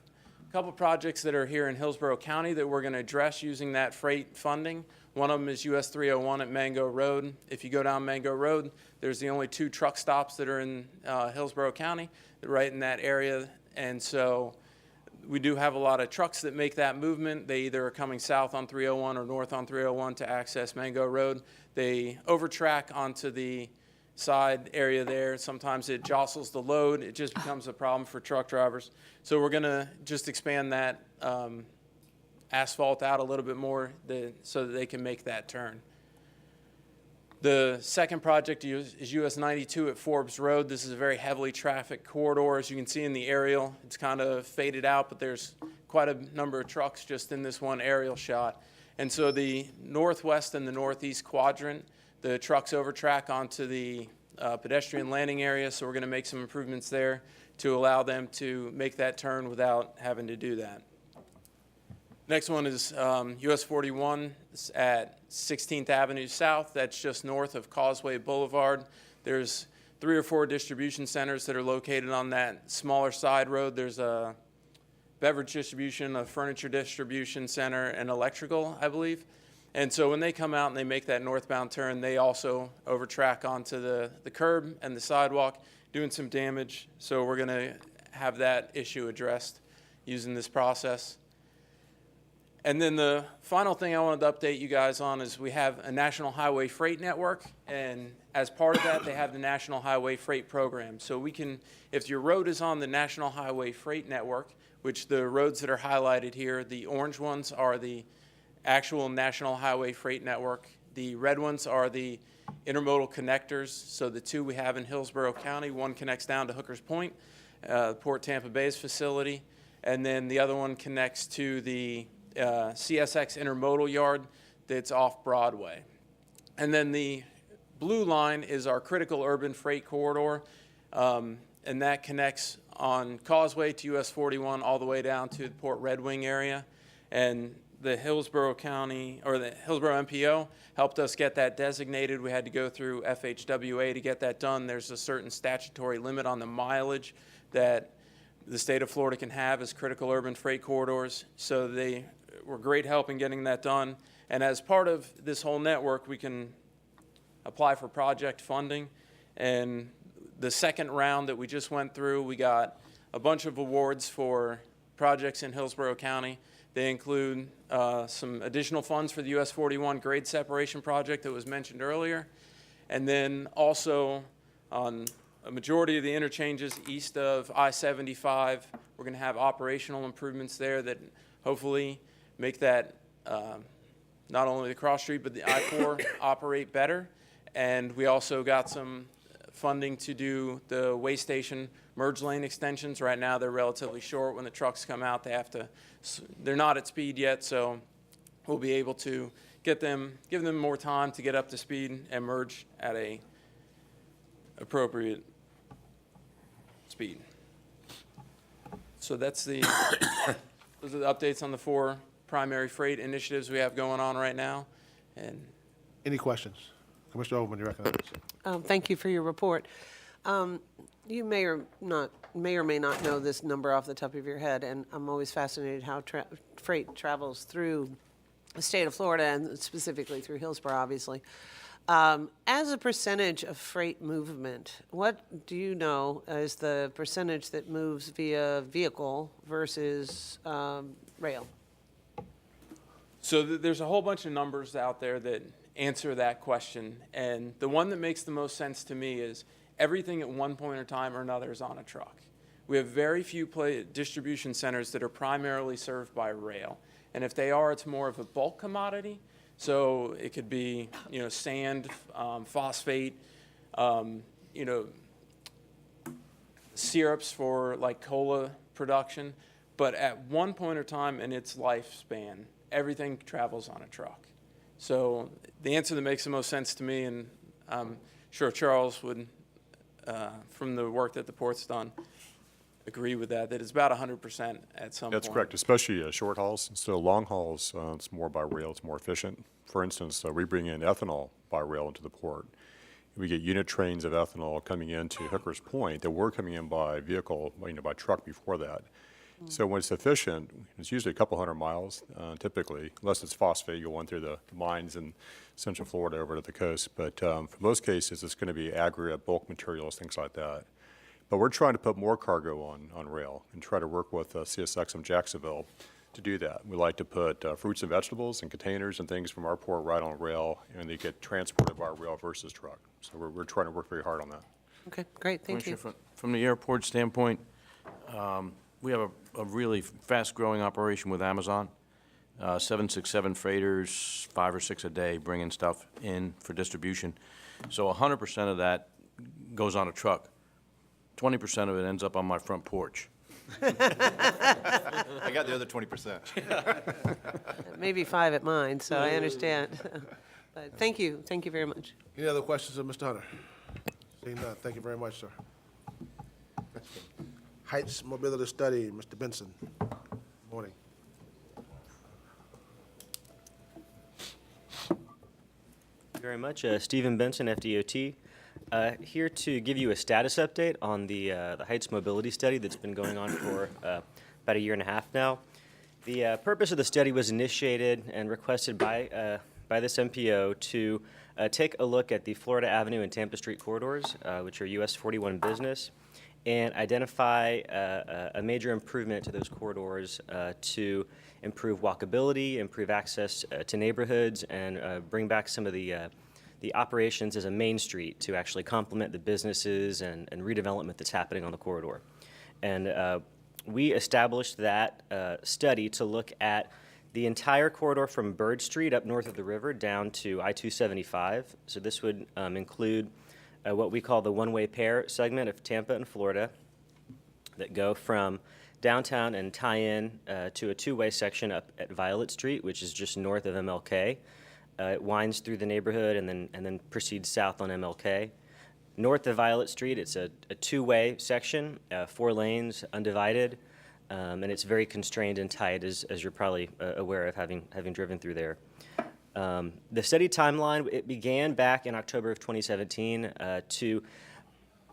a couple projects that are here in Hillsborough County that we're going to address using that freight funding. One of them is US 301 at Mango Road. If you go down Mango Road, there's the only 2 truck stops that are in Hillsborough County, right in that area. And so we do have a lot of trucks that make that movement. They either are coming south on 301 or north on 301 to access Mango Road. They overtrack onto the side area there. Sometimes it jostles the load. It just becomes a problem for truck drivers. So we're going to just expand that asphalt out a little bit more so that they can make that turn. The second project is US 92 at Forbes Road. This is a very heavily trafficked corridor. As you can see in the aerial, it's kind of faded out, but there's quite a number of trucks just in this one aerial shot. And so the northwest and the northeast quadrant, the trucks overtrack onto the pedestrian landing area, so we're going to make some improvements there to allow them to make that turn without having to do that. Next one is US 41 at 16th Avenue South. That's just north of Causeway Boulevard. There's 3 or 4 distribution centers that are located on that smaller side road. There's a beverage distribution, a furniture distribution center, and electrical, I believe. And so when they come out and they make that northbound turn, they also overtrack onto the curb and the sidewalk, doing some damage. So we're going to have that issue addressed using this process. And then the final thing I wanted to update you guys on is we have a National Highway Freight Network, and as part of that, they have the National Highway Freight Program. So we can, if your road is on the National Highway Freight Network, which the roads that are highlighted here, the orange ones are the actual National Highway Freight Network. The red ones are the intermodal connectors. So the 2 we have in Hillsborough County, one connects down to Hookers Point, Port Tampa Bay's facility, and then the other one connects to the CSX intermodal yard that's off Broadway. And then the blue line is our critical urban freight corridor, and that connects on Causeway to US 41 all the way down to the Port Red Wing area. And the Hillsborough County, or the Hillsborough MPO, helped us get that designated. We had to go through FHWA to get that done. There's a certain statutory limit on the mileage that the state of Florida can have as critical urban freight corridors. So they were great help in getting that done. And as part of this whole network, we can apply for project funding. And the second round that we just went through, we got a bunch of awards for projects in Hillsborough County. They include some additional funds for the US 41 grade separation project that was mentioned earlier. And then also on a majority of the interchanges east of I-75, we're going to have operational improvements there that hopefully make that not only the cross street but the I-4 operate better. And we also got some funding to do the way station merge lane extensions. Right now they're relatively short. When the trucks come out, they're not at speed yet, so we'll be able to give them more time to get up to speed and merge at a appropriate speed. So that's those are the updates on the 4 primary freight initiatives we have going on right now. And Any questions? Commissioner Overman, you recognize. Thank you for your report. You may or may not know this number off the top of your head, and I'm always fascinated how freight travels through the state of Florida and specifically through Hillsborough, obviously. As a percentage of freight movement, what do you know is the percentage that moves via vehicle versus rail? so there's a whole bunch of numbers out there that answer that question. And the one that makes the most sense to me is everything at one point in time or another is on a truck. We have very few distribution centers that are primarily served by rail. And if they are, it's more of a bulk commodity. So it could be, sand, phosphate, syrups for like cola production. But at one point in time in its lifespan, everything travels on a truck. So the answer that makes the most sense to me, and I'm sure Charles would, from the work that the port's done, agree with that it's about 100% at some point. That's correct, especially short hauls. So long hauls, it's more by rail, it's more efficient. For instance, we bring in ethanol by rail into the port. We get unit trains of ethanol coming into Hookers Point that were coming in by vehicle, by truck before that. So when it's efficient, it's usually a couple hundred miles, typically, unless it's phosphate, you'll run through the mines in Central Florida over to the coast. But for most cases, it's going to be aggregate, bulk materials, things like that. But we're trying to put more cargo on rail and try to work with CSX in Jacksonville to do that. We like to put fruits and vegetables and containers and things from our port right on rail, and they get transported by rail versus truck. So we're trying to work very hard on that. Okay, great, thank you. From the airport standpoint, we have a really fast-growing operation with Amazon. 767 freighters, 5 or 6 a day, bringing stuff in for distribution. So 100% of that goes on a truck. 20% of it ends up on my front porch. I got the other 20%. Maybe 5 at mine, so I understand. But thank you very much. Any other questions of Mr. Hunter? Seeing none, thank you very much, sir. Heights Mobility Study, Mr. Benson. Morning. Very much. Stephen Benson, FDOT, here to give you a status update on the Heights Mobility Study that's been going on for about a year and a half now. The purpose of the study was initiated and requested by this MPO to take a look at the Florida Avenue and Tampa Street corridors, which are US 41 business, and identify a major improvement to those corridors to improve walkability, improve access to neighborhoods, and bring back some of the operations as a main street to actually complement the businesses and redevelopment that's happening on the corridor. And we established that study to look at the entire corridor from Bird Street up north of the river down to I-275. So this would include what we call the one-way pair segment of Tampa and Florida that go from downtown and tie in to a two-way section up at Violet Street, which is just north of MLK. It winds through the neighborhood and then proceeds south on MLK. North of Violet Street, it's a two-way section, 4 lanes, undivided, and it's very constrained and tight, as you're probably aware of having driven through there. The study timeline, it began back in October of 2017 to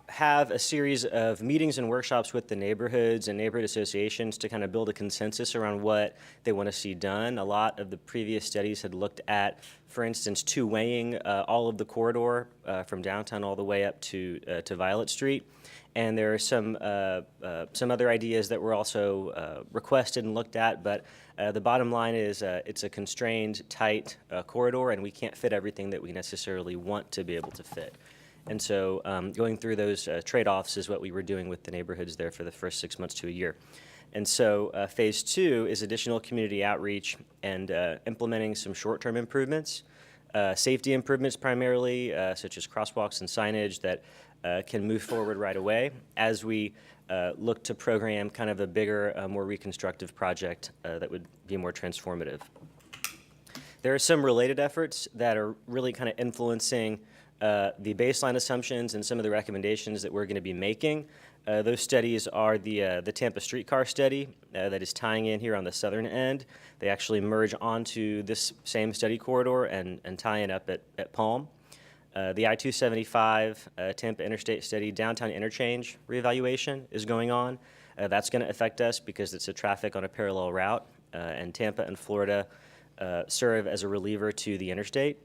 have a series of meetings and workshops with the neighborhoods and neighborhood associations to kind of build a consensus around what they want to see done. A lot of the previous studies had looked at, for instance, two-waying all of the corridor from downtown all the way up to Violet Street. And there are some other ideas that were also requested and looked at, but the bottom line is it's a constrained, tight corridor, and we can't fit everything that we necessarily want to be able to fit. And so going through those trade-offs is what we were doing with the neighborhoods there for the first 6 months to a year. And so phase 2 is additional community outreach and implementing some short-term improvements, safety improvements primarily, such as crosswalks and signage that can move forward right away as we look to program kind of a bigger, more reconstructive project that would be more transformative. There are some related efforts that are really kind of influencing the baseline assumptions and some of the recommendations that we're going to be making. Those studies are the Tampa streetcar study that is tying in here on the southern end. They actually merge onto this same study corridor and tie in up at Palm. The I-275 Tampa Interstate study downtown interchange reevaluation is going on. That's going to affect us because it's a traffic on a parallel route, and Tampa and Florida serve as a reliever to the interstate.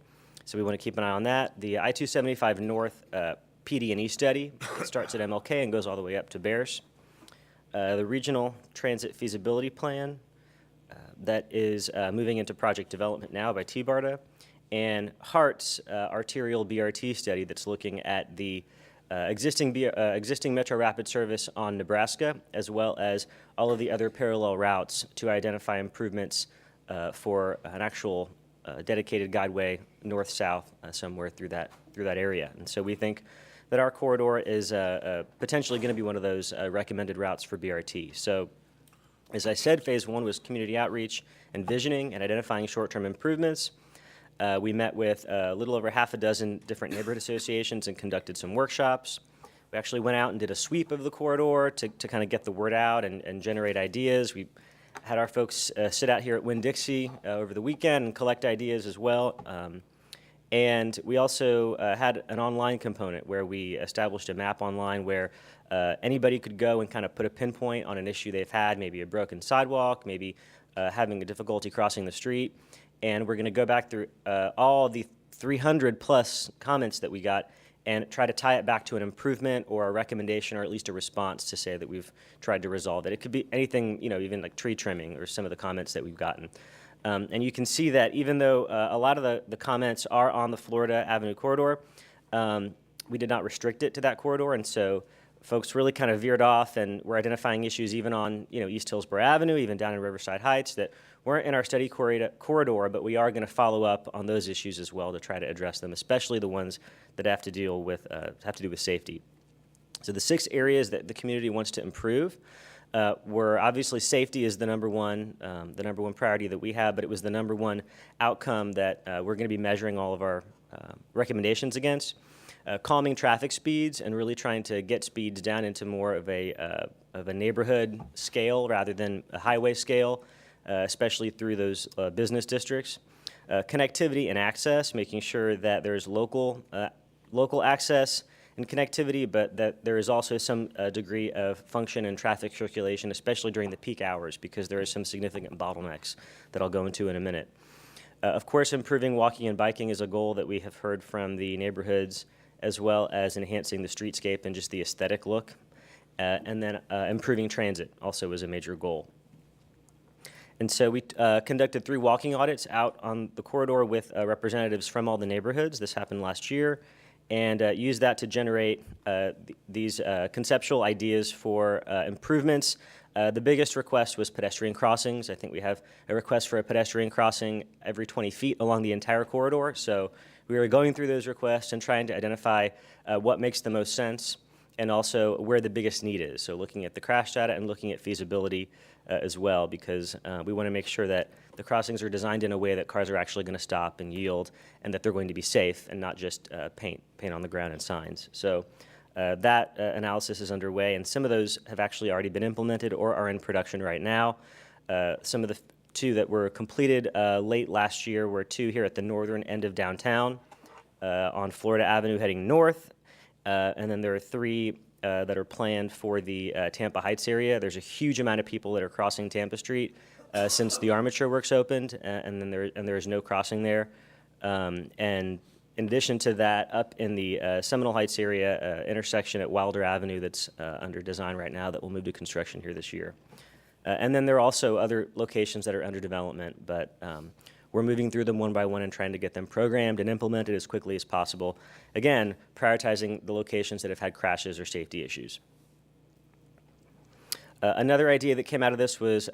So we want to keep an eye on that. The I-275 North PD&E study starts at MLK and goes all the way up to Bears. The Regional Transit Feasibility Plan that is moving into project development now by TBARTA, and HART's arterial BRT study that's looking at the existing Metro Rapid service on Nebraska, as well as all of the other parallel routes to identify improvements for an actual dedicated guideway north-south somewhere through that area. And so we think that our corridor is potentially going to be one of those recommended routes for BRT. So as I said, phase 1 was community outreach and visioning and identifying short-term improvements. We met with a little over half a dozen different neighborhood associations and conducted some workshops. We actually went out and did a sweep of the corridor to kind of get the word out and generate ideas. We had our folks sit out here at Winn-Dixie over the weekend and collect ideas as well. And we also had an online component where we established a map online where anybody could go and kind of put a pinpoint on an issue they've had, maybe a broken sidewalk, maybe having a difficulty crossing the street. And we're going to go back through all the 300 plus comments that we got and try to tie it back to an improvement or a recommendation or at least a response to say that we've tried to resolve it. It could be anything, even like tree trimming or some of the comments that we've gotten. And you can see that even though a lot of the comments are on the Florida Avenue corridor, we did not restrict it to that corridor. And so folks really kind of veered off and were identifying issues even on East Hillsborough Avenue, even down in Riverside Heights that weren't in our study corridor, but we are going to follow up on those issues as well to try to address them, especially the ones that have to do with safety. So the 6 areas that the community wants to improve, were obviously safety is the number one priority that we have, but it was the number one outcome that we're going to be measuring all of our recommendations against. Calming traffic speeds and really trying to get speeds down into more of a neighborhood scale rather than a highway scale, especially through those business districts. Connectivity and access, making sure that there's local access and connectivity, but that there is also some degree of function and traffic circulation, especially during the peak hours, because there are some significant bottlenecks that I'll go into in a minute. Of course, improving walking and biking is a goal that we have heard from the neighborhoods, as well as enhancing the streetscape and just the aesthetic look. And then improving transit also is a major goal. And so we conducted 3 walking audits out on the corridor with representatives from all the neighborhoods. This happened last year, and used that to generate these conceptual ideas for improvements. The biggest request was pedestrian crossings. I think we have a request for a pedestrian crossing every 20 feet along the entire corridor. So we were going through those requests and trying to identify what makes the most sense and also where the biggest need is. So looking at the crash data and looking at feasibility as well, because we want to make sure that the crossings are designed in a way that cars are actually going to stop and yield, and that they're going to be safe and not just paint on the ground and signs. So that analysis is underway, and some of those have actually already been implemented or are in production right now. Some of the 2 that were completed late last year were 2 here at the northern end of downtown on Florida Avenue heading north, and then there are 3 that are planned for the Tampa Heights area. There's a huge amount of people that are crossing Tampa Street since the armature works opened, and then there is no crossing there. And in addition to that, up in the Seminole Heights area, intersection at Wilder Avenue that's under design right now that will move to construction here this year. And then there are also other locations that are under development, but we're moving through them one by one and trying to get them programmed and implemented as quickly as possible. Again, prioritizing the locations that have had crashes or safety issues. Another idea that came out of this was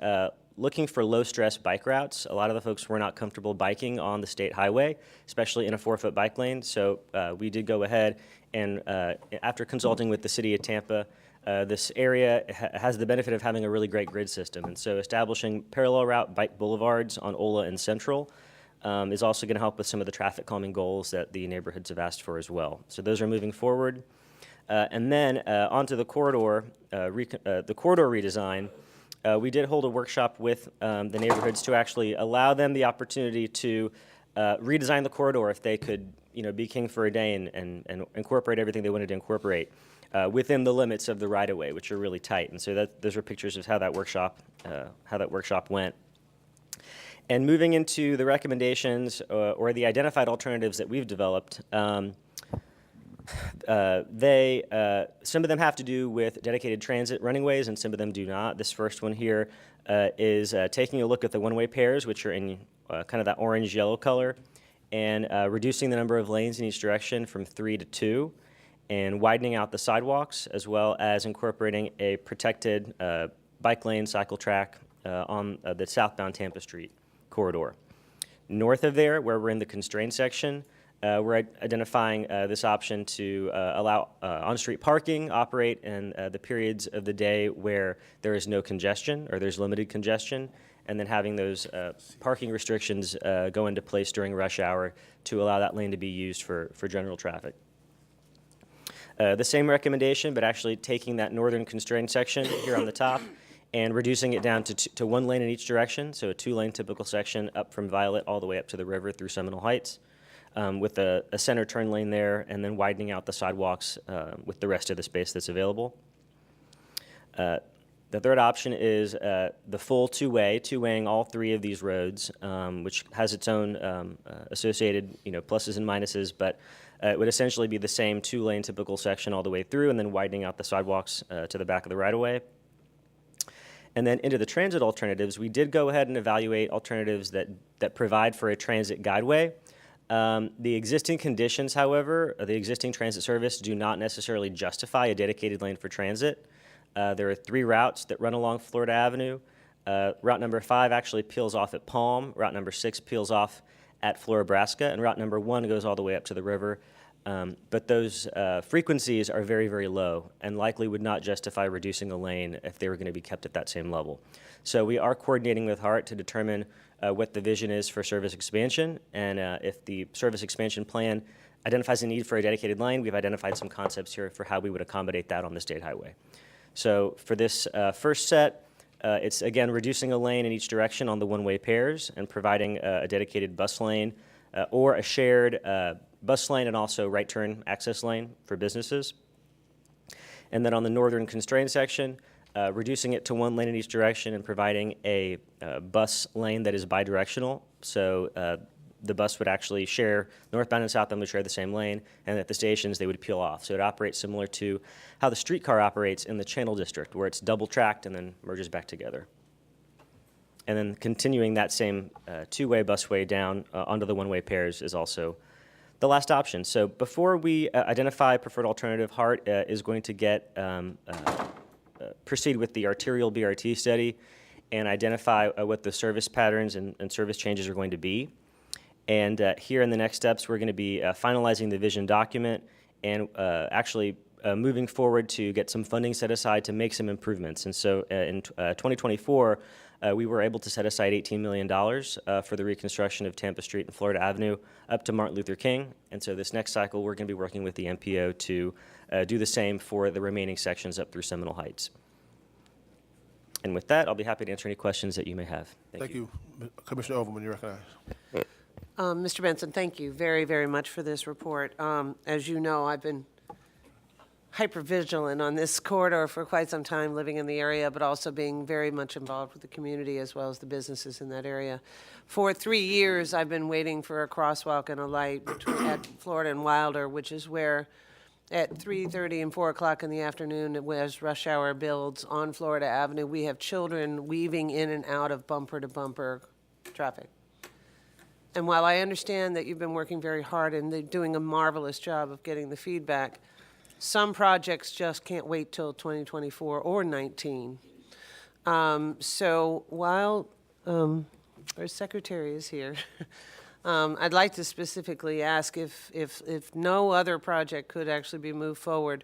looking for low-stress bike routes. A lot of the folks were not comfortable biking on the state highway, especially in a 4-foot bike lane. So we did go ahead and, after consulting with the city of Tampa, this area has the benefit of having a really great grid system. And so establishing parallel route bike boulevards on Ola and Central is also going to help with some of the traffic calming goals that the neighborhoods have asked for as well. So those are moving forward. And then onto the corridor redesign. We did hold a workshop with the neighborhoods to actually allow them the opportunity to redesign the corridor if they could, be king for a day and incorporate everything they wanted to incorporate within the limits of the right-of-way, which are really tight. And so those are pictures of how that workshop went. And moving into the recommendations or the identified alternatives that we've developed, some of them have to do with dedicated transit running ways, and some of them do not. This first one here is taking a look at the one-way pairs, which are in kind of that orange-yellow color, and reducing the number of lanes in each direction from 3 to 2, and widening out the sidewalks, as well as incorporating a protected bike lane cycle track on the southbound Tampa Street corridor. North of there, where we're in the constrained section, we're identifying this option to allow on-street parking operate in the periods of the day where there is no congestion or there's limited congestion, and then having those parking restrictions go into place during rush hour to allow that lane to be used for general traffic. The same recommendation, but actually taking that northern constrained section here on the top and reducing it down to 1 lane in each direction, so a 2-lane typical section up from Violet all the way up to the river through Seminole Heights, with a center turn lane there, and then widening out the sidewalks with the rest of the space that's available. The third option is the full two-waying all 3 of these roads, which has its own associated pluses and minuses, but it would essentially be the same 2-lane typical section all the way through, and then widening out the sidewalks to the back of the right-of-way. And then into the transit alternatives, we did go ahead and evaluate alternatives that provide for a transit guideway. The existing conditions, however, the existing transit service do not necessarily justify a dedicated lane for transit. There are 3 routes that run along Florida Avenue. Route number 5 actually peels off at Palm. Route number 6 peels off at Florabraska, and route number 1 goes all the way up to the river. But those frequencies are very, very low and likely would not justify reducing a lane if they were going to be kept at that same level. So we are coordinating with HART to determine what the vision is for service expansion, and if the service expansion plan identifies a need for a dedicated lane, we've identified some concepts here for how we would accommodate that on the state highway. So for this first set, it's again reducing a lane in each direction on the one-way pairs and providing a dedicated bus lane or a shared bus lane and also right turn access lane for businesses. And then on the northern constrained section, reducing it to one lane in each direction and providing a bus lane that is bidirectional. So the bus would actually share northbound and southbound would share the same lane, and at the stations they would peel off. So it operates similar to how the streetcar operates in the Channel District, where it's double tracked and then merges back together. And then continuing that same two-way busway down onto the one-way pairs is also the last option. So before we identify preferred alternative, HART is going to get proceed with the arterial BRT study and identify what the service patterns and service changes are going to be. And here in the next steps, we're going to be finalizing the vision document and actually moving forward to get some funding set aside to make some improvements. And so in 2024, we were able to set aside $18 million for the reconstruction of Tampa Street and Florida Avenue up to Martin Luther King. And so this next cycle, we're going to be working with the MPO to do the same for the remaining sections up through Seminole Heights. And with that, I'll be happy to answer any questions that you may have. Thank you. Commissioner Overman, you recognize. Mr. Benson, thank you very, very much for this report. As you know, I've been hyper-vigilant on this corridor for quite some time, living in the area, but also being very much involved with the community as well as the businesses in that area. For 3 years, I've been waiting for a crosswalk and a light at Florida and Wilder, which is where at 3:30 and 4 o'clock in the afternoon, as rush hour builds on Florida Avenue, we have children weaving in and out of bumper-to-bumper traffic. And while I understand that you've been working very hard and they're doing a marvelous job of getting the feedback, some projects just can't wait till 2024 or 19. So while our secretary is here, I'd like to specifically ask if no other project could actually be moved forward,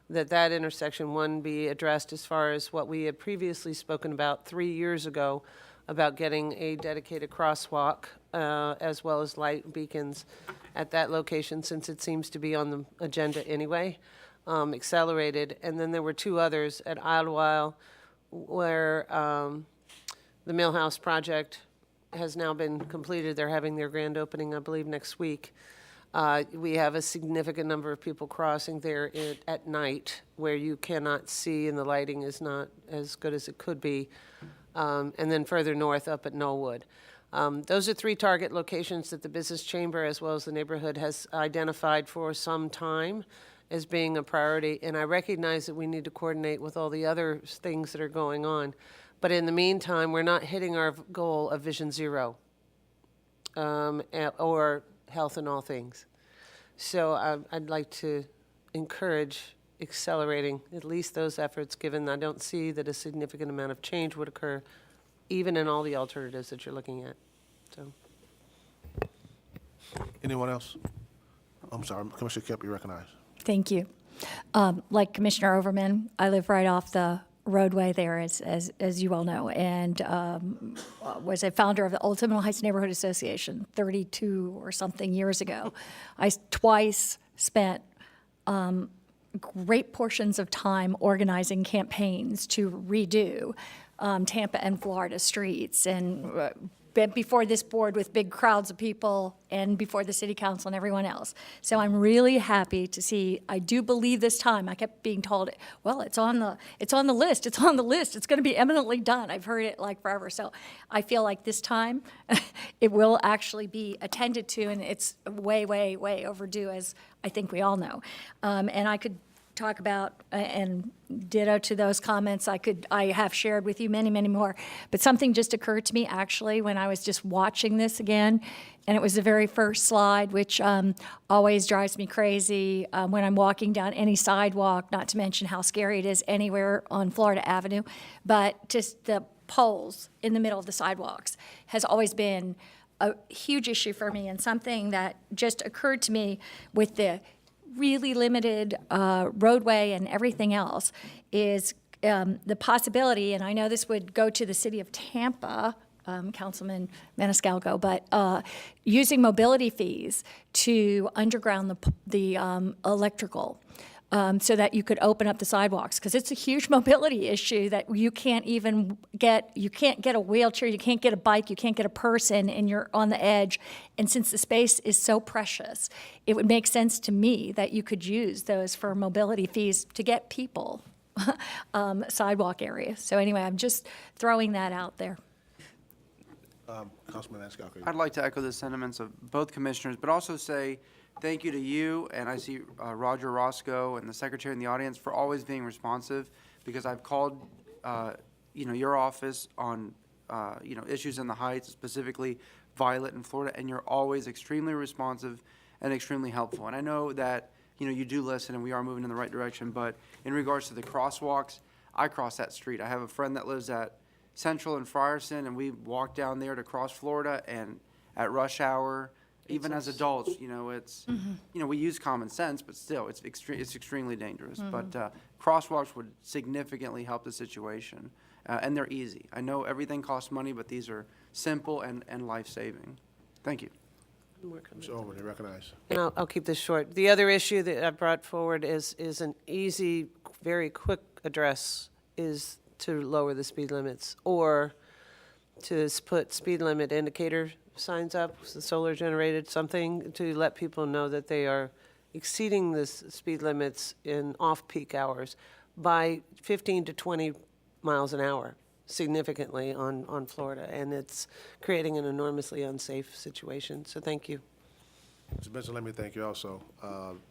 that intersection one be addressed as far as what we had previously spoken about 3 years ago about getting a dedicated crosswalk as well as light beacons at that location, since it seems to be on the agenda anyway, accelerated. And then there were two others at Idlewild where the Millhouse project has now been completed. They're having their grand opening, I believe, next week. We have a significant number of people crossing there at night where you cannot see and the lighting is not as good as it could be. And then further north up at Knollwood. Those are three target locations that the Business Chamber as well as the neighborhood has identified for some time as being a priority. And I recognize that we need to coordinate with all the other things that are going on. But in the meantime, we're not hitting our goal of Vision Zero or health in all things. So I'd like to encourage accelerating at least those efforts, given I don't see that a significant amount of change would occur even in all the alternatives that you're looking at. So. Anyone else? I'm sorry, Commissioner Kemp, you recognize. Thank you. Like Commissioner Overman, I live right off the roadway there, as you all know, and was a founder of the Old Seminole Heights Neighborhood Association 32 or something years ago. I twice spent great portions of time organizing campaigns to redo Tampa and Florida streets, and before this board with big crowds of people and before the city council and everyone else. So I'm really happy to see, I do believe this time, I kept being told, well, it's on the list, it's on the list, it's gonna be eminently done. I've heard it like forever. So I feel like this time it will actually be attended to, and it's way, way, way overdue, as I think we all know. And I could talk about, and ditto to those comments, I have shared with you many, many more. But something just occurred to me actually when I was just watching this again, and it was the very first slide, which always drives me crazy when I'm walking down any sidewalk, not to mention how scary it is anywhere on Florida Avenue, but just the poles in the middle of the sidewalks has always been a huge issue for me, and something that just occurred to me with the really limited roadway and everything else, is the possibility, and I know this would go to the city of Tampa, Councilman Maniscalco, but using mobility fees to underground the electrical. So that you could open up the sidewalks, because it's a huge mobility issue that you can't get a wheelchair, you can't get a bike, you can't get a person, and you're on the edge. And since the space is so precious, it would make sense to me that you could use those for mobility fees to get people sidewalk areas. So anyway, I'm just throwing that out there. Councilman Maniscalco. I'd like to echo the sentiments of both commissioners, but also say thank you to you, and I see Roger Roscoe and the secretary in the audience for always being responsive, because I've called, your office on, issues in the Heights, specifically Violet in Florida, and you're always extremely responsive and extremely helpful. And I know that, you do listen and we are moving in the right direction, but in regards to the crosswalks, I cross that street. I have a friend that lives at Central and Frierson, and we walk down there to cross Florida, and at rush hour, even as adults, it's, we use common sense, but still, it's extremely dangerous. But crosswalks would significantly help the situation, and they're easy. I know everything costs money, but these are simple and life-saving. Thank you. Mr. Overman, you recognize. And I'll keep this short. The other issue that I brought forward is an easy, very quick address, is to lower the speed limits, or to put speed limit indicator signs up, solar generated, something to let people know that they are exceeding the speed limits in off-peak hours by 15 to 20 miles an hour, significantly on Florida, and it's creating an enormously unsafe situation. So thank you. Mr. Benson, let me thank you also.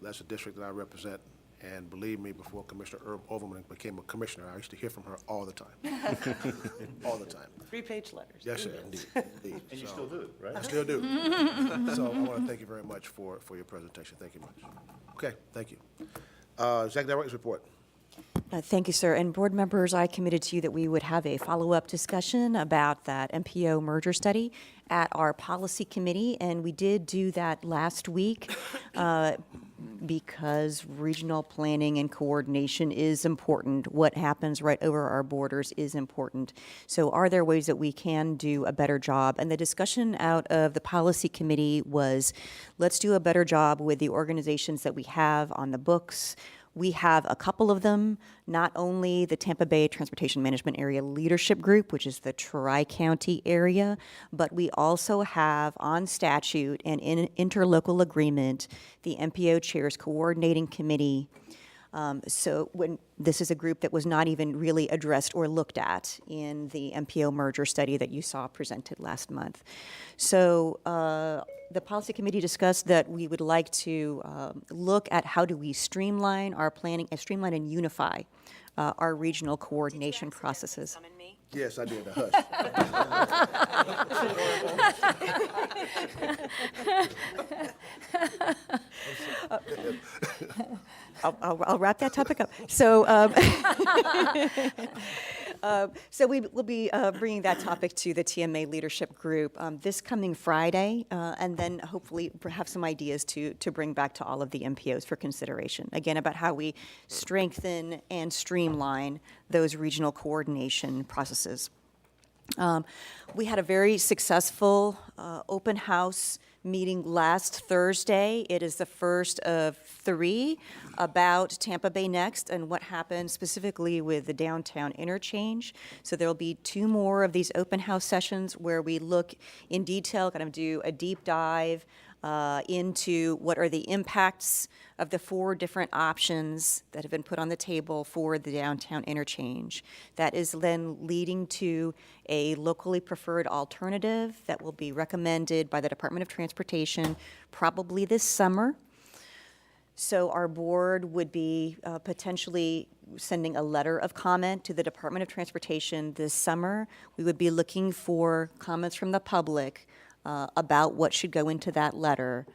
That's a district that I represent, and believe me, before Commissioner Overman became a commissioner, I used to hear from her all the time. All the time. 3-page letters. Yes, sir, indeed. And you still do, right? I still do. So I want to thank you very much for your presentation. Thank you much. Okay, thank you. Executive Director's report. Thank you, sir. And board members, I committed to you that we would have a follow-up discussion about that MPO merger study at our policy committee, and we did do that last week because regional planning and coordination is important. What happens right over our borders is important. So are there ways that we can do a better job? And the discussion out of the policy committee was, let's do a better job with the organizations that we have on the books. We have a couple of them, not only the Tampa Bay Transportation Management Area Leadership Group, which is the Tri-County area, but we also have on statute and in interlocal agreement, the MPO Chairs Coordinating Committee. So when this is a group that was not even really addressed or looked at in the MPO merger study that you saw presented last month. So the policy committee discussed that we would like to look at how do we streamline our planning, streamline and unify our regional coordination processes. Yes, I did. I'll wrap that topic up. So, so we will be bringing that topic to the TMA leadership group this coming Friday, and then hopefully have some ideas to bring back to all of the MPOs for consideration. Again, about how we strengthen and streamline those regional coordination processes. We had a very successful open house meeting last Thursday. It is the first of 3 about Tampa Bay Next and what happened specifically with the downtown interchange. So there'll be 2 more of these open house sessions where we look in detail, kind of do a deep dive into what are the impacts of the 4 different options that have been put on the table for the downtown interchange. That is then leading to a locally preferred alternative that will be recommended by the Department of Transportation probably this summer. So our board would be potentially sending a letter of comment to the Department of Transportation this summer. We would be looking for comments from the public about what should go into that letter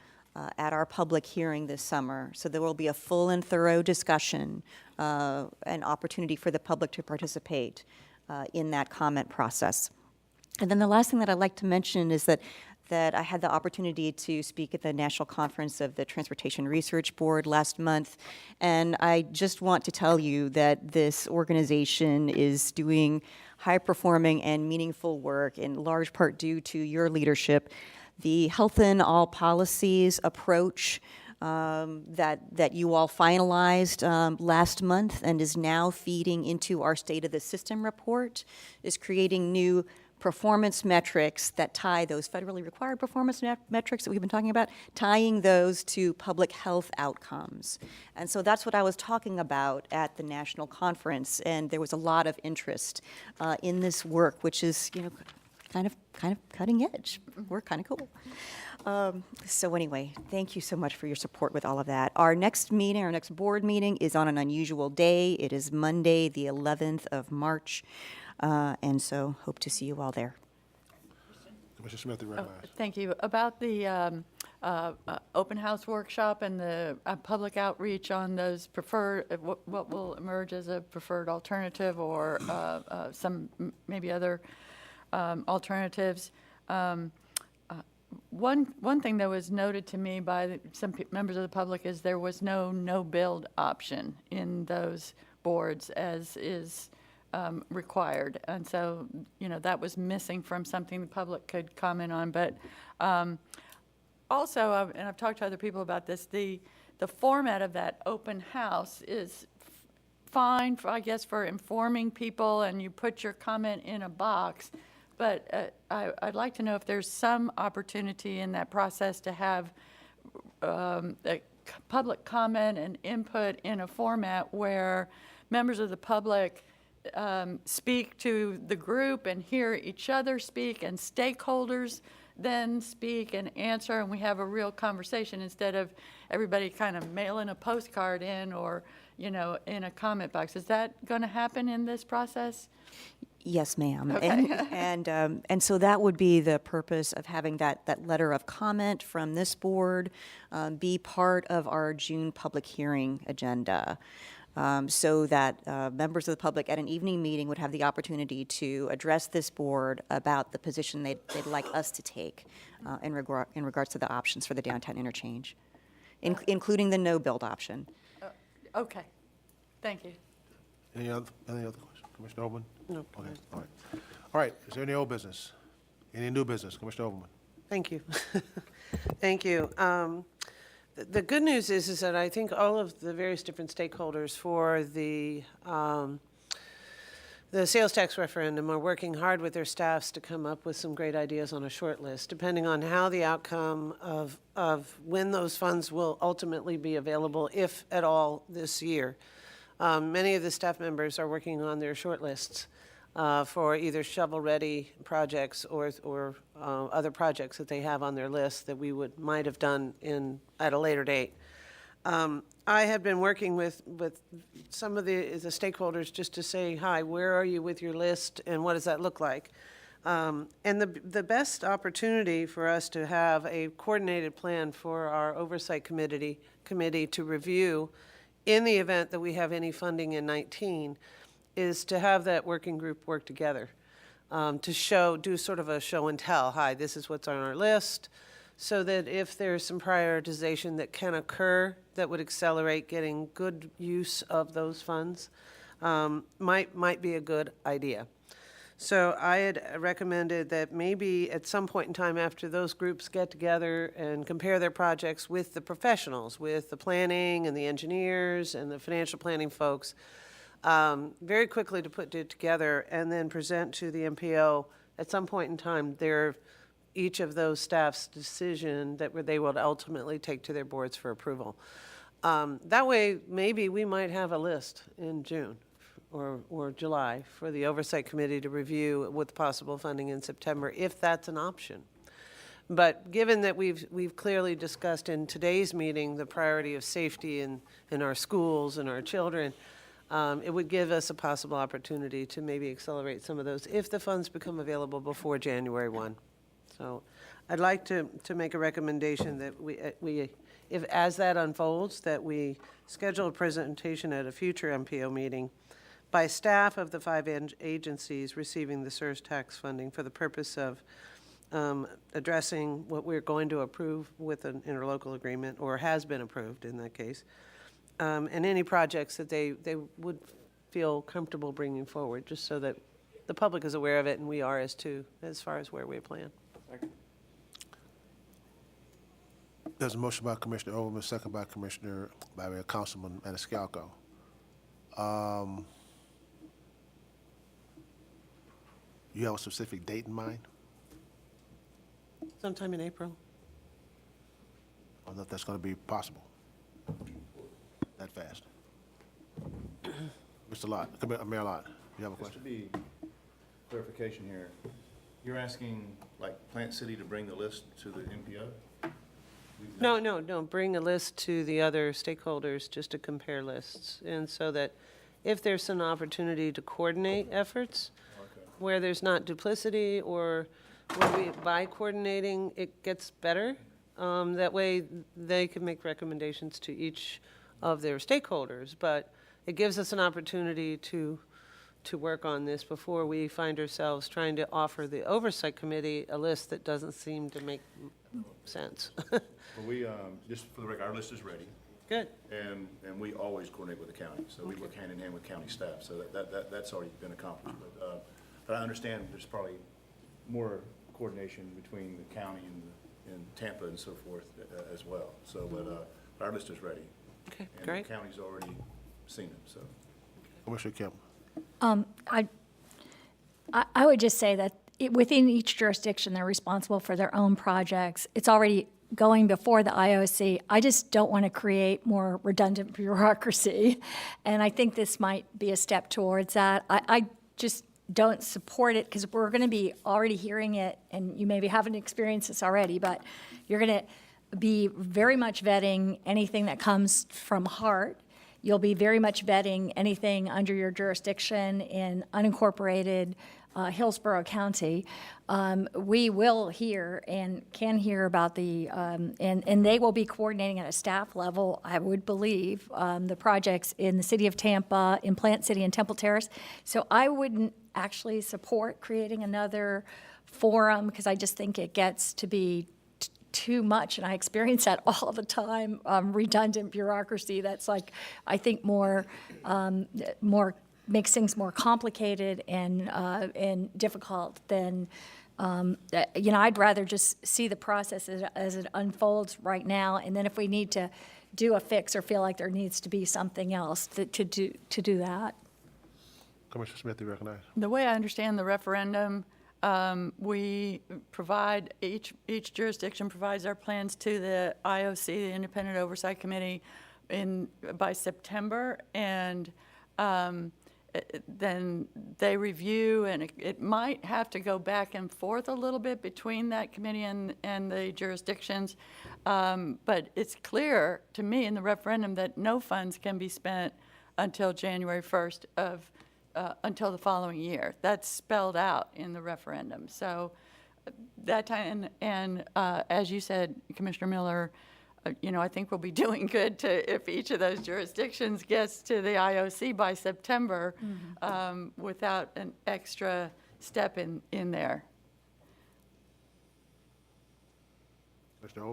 at our public hearing this summer. So there will be a full and thorough discussion, an opportunity for the public to participate in that comment process. And then the last thing that I'd like to mention is that that I had the opportunity to speak at the National Conference of the Transportation Research Board last month, and I just want to tell you that this organization is doing high-performing and meaningful work in large part due to your leadership. The Health in All Policies approach that you all finalized last month and is now feeding into our State of the System report is creating new performance metrics that tie those federally required performance metrics that we've been talking about, tying those to public health outcomes. And so that's what I was talking about at the national conference, and there was a lot of interest in this work, which is, kind of cutting edge. We're kind of cool. So anyway, thank you so much for your support with all of that. Our next board meeting is on an unusual day. It is Monday, the 11th of March. And so hope to see you all there. Commissioner Smith, you recognize. Thank you. About the open house workshop and the public outreach on those preferred, what will emerge as a preferred alternative or some maybe other alternatives. One thing that was noted to me by some members of the public is there was no build option in those boards as is required. And so, that was missing from something the public could comment on. But also, and I've talked to other people about this, the format of that open house is fine, I guess, for informing people, and you put your comment in a box. But I'd like to know if there's some opportunity in that process to have public comment and input in a format where members of the public speak to the group and hear each other speak, and stakeholders then speak and answer, and we have a real conversation instead of everybody kind of mailing a postcard in or, in a comment box. Is that going to happen in this process? Yes, ma'am. Okay. And so that would be the purpose of having that letter of comment from this board be part of our June public hearing agenda. So that members of the public at an evening meeting would have the opportunity to address this board about the position they'd like us to take in regards to the options for the downtown interchange, including the no-build option. Okay. Thank you. Any other questions? Commissioner Overman? No. Okay, all right. All right, is there any old business? Any new business? Commissioner Overman? Thank you. Thank you. The good news is that I think all of the various different stakeholders for the sales tax referendum are working hard with their staffs to come up with some great ideas on a short list, depending on how the outcome of when those funds will ultimately be available, if at all, this year. Many of the staff members are working on their short lists for either shovel-ready projects or other projects that they have on their list that we might have done at a later date. I have been working with some of the stakeholders just to say, hi, where are you with your list and what does that look like? And the best opportunity for us to have a coordinated plan for our oversight committee to review in the event that we have any funding in 19 is to have that working group work together to do sort of a show and tell. Hi, this is what's on our list, so that if there's some prioritization that can occur that would accelerate getting good use of those funds, might be a good idea. So I had recommended that maybe at some point in time after those groups get together and compare their projects with the professionals, with the planning and the engineers and the financial planning folks, very quickly to put it together and then present to the MPO at some point in time each of those staff's decision that they will ultimately take to their boards for approval. That way, maybe we might have a list in June or July for the Oversight Committee to review with possible funding in September, if that's an option. But given that we've clearly discussed in today's meeting the priority of safety in our schools and our children, it would give us a possible opportunity to maybe accelerate some of those if the funds become available before January 1. So I'd like to make a recommendation that if as that unfolds, that we schedule a presentation at a future MPO meeting by staff of the 5 agencies receiving the SERS tax funding for the purpose of addressing what we're going to approve with an interlocal agreement, or has been approved in that case, and any projects that they would feel comfortable bringing forward, just so that the public is aware of it and we are as too, as far as where we plan. There's a motion by Commissioner Overman, second by Councilman Maniscalco. You have a specific date in mind? Sometime in April. I don't know if that's going to be possible that fast. Mr. Lott, Mayor Lott, you have a Just to question? be clarification here, you're asking, like, Plant City to bring the list to the MPO? No, bring a list to the other stakeholders just to compare lists. And so that if there's an opportunity to coordinate efforts, where there's not duplicity, or where by coordinating, it gets better, that way they can make recommendations to each of their stakeholders. But it gives us an opportunity to work on this before we find ourselves trying to offer the Oversight Committee a list that doesn't seem to make sense. Well, we, just for the record, our list is ready. Good. And we always coordinate with the county, so we work hand in hand with county staff, so that's already been accomplished. But I understand there's probably more coordination between the county and Tampa and so forth as well. So, but our list is ready. Okay, And great. the county's already seen it, so. Commissioner Kim. I would just say that within each jurisdiction, they're responsible for their own projects. It's already going before the IOC. I just don't want to create more redundant bureaucracy, and I think this might be a step towards that. I just don't support it because we're going to be already hearing it, and you maybe haven't experienced this already, but you're going to be very much vetting anything that comes from HART. You'll be very much vetting anything under your jurisdiction in unincorporated Hillsborough County. We will hear and can hear about and they will be coordinating at a staff level, I would believe, the projects in the city of Tampa, in Plant City and Temple Terrace. So I wouldn't actually support creating another forum because I just think it gets to be too much, and I experience that all the time, redundant bureaucracy that's like, I think more makes things more complicated and difficult than, I'd rather just see the process as it unfolds right now, and then if we need to do a fix or feel like there needs to be something else to do that. Commissioner Smith, you recognize? The way I understand the referendum, we provide, each jurisdiction provides our plans to the IOC, the Independent Oversight Committee, by September, and then they review, and it might have to go back and forth a little bit between that committee and the jurisdictions, but it's clear to me in the referendum that no funds can be spent until January 1st until the following year. That's spelled out in the referendum. So that time, and as you said, Commissioner Miller, I think we'll be doing good if each of those jurisdictions gets to the IOC by September without an extra step in there. Commissioner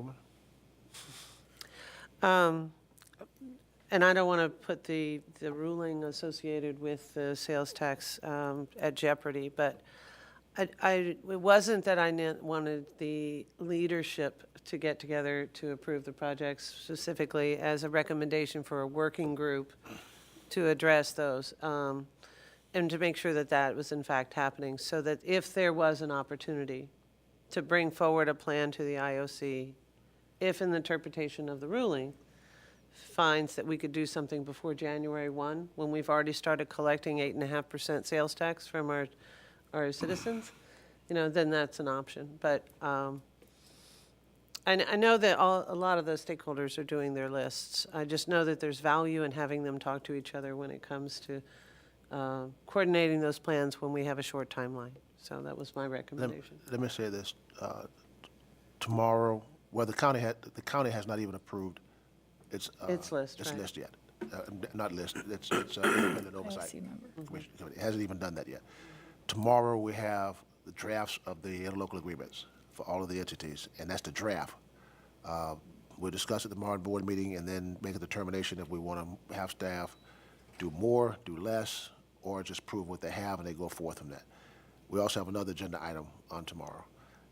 Overman? And I don't want to put the ruling associated with the sales tax at jeopardy, but it wasn't that I wanted the leadership to get together to approve the projects specifically as a recommendation for a working group to address those and to make sure that that was in fact happening, so that if there was an opportunity to bring forward a plan to the IOC, if in the interpretation of the ruling, finds that we could do something before January 1, when we've already started collecting 8.5% sales tax from our citizens, then that's an option. But I know that a lot of the stakeholders are doing their lists. I just know that there's value in having them talk to each other when it comes to coordinating those plans when we have a short timeline. So that was my recommendation. Let me say this. Tomorrow, the county has not even approved its list, its right. list yet. Not list, it's independent oversight commission. It hasn't even done that yet. Tomorrow, we have the drafts of the interlocal agreements. for all of the entities, and that's the draft. We'll discuss at the tomorrow board meeting and then make a determination if we want to have staff do more, do less, or just prove what they have and they go forth from that. We also have another agenda item on tomorrow.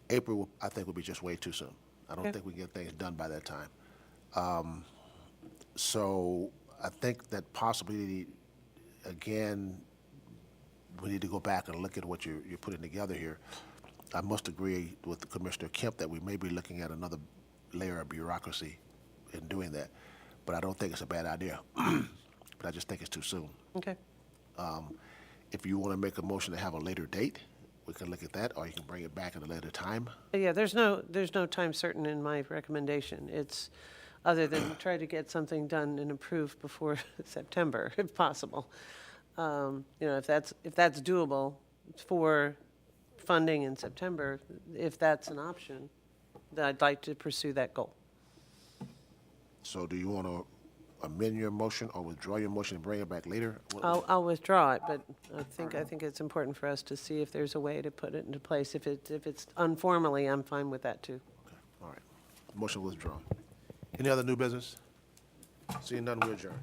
April, I think, will be just way too soon. I don't think we can get things done by that time. So I think that possibly, again, we need to go back and look at what you're putting together here. I must agree with Commissioner Kemp that we may be looking at another layer of bureaucracy in doing that, but I don't think it's a bad idea. But I just think it's too soon. Okay. If you want to make a motion to have a later date, we can look at that, or you can bring it back at a later time. Yeah, there's no time certain in my recommendation. It's other than try to get something done and approved before September, if possible. You know, if that's doable for funding in September, if that's an option, then I'd like to pursue that goal. So do you want to amend your motion or withdraw your motion and bring it back later? I'll withdraw it, but I think it's important for us to see if there's a way to put it into place. If it's informally, I'm fine with that too. Okay, all right. Motion withdrawn. Any other new business? Seeing none, we adjourn.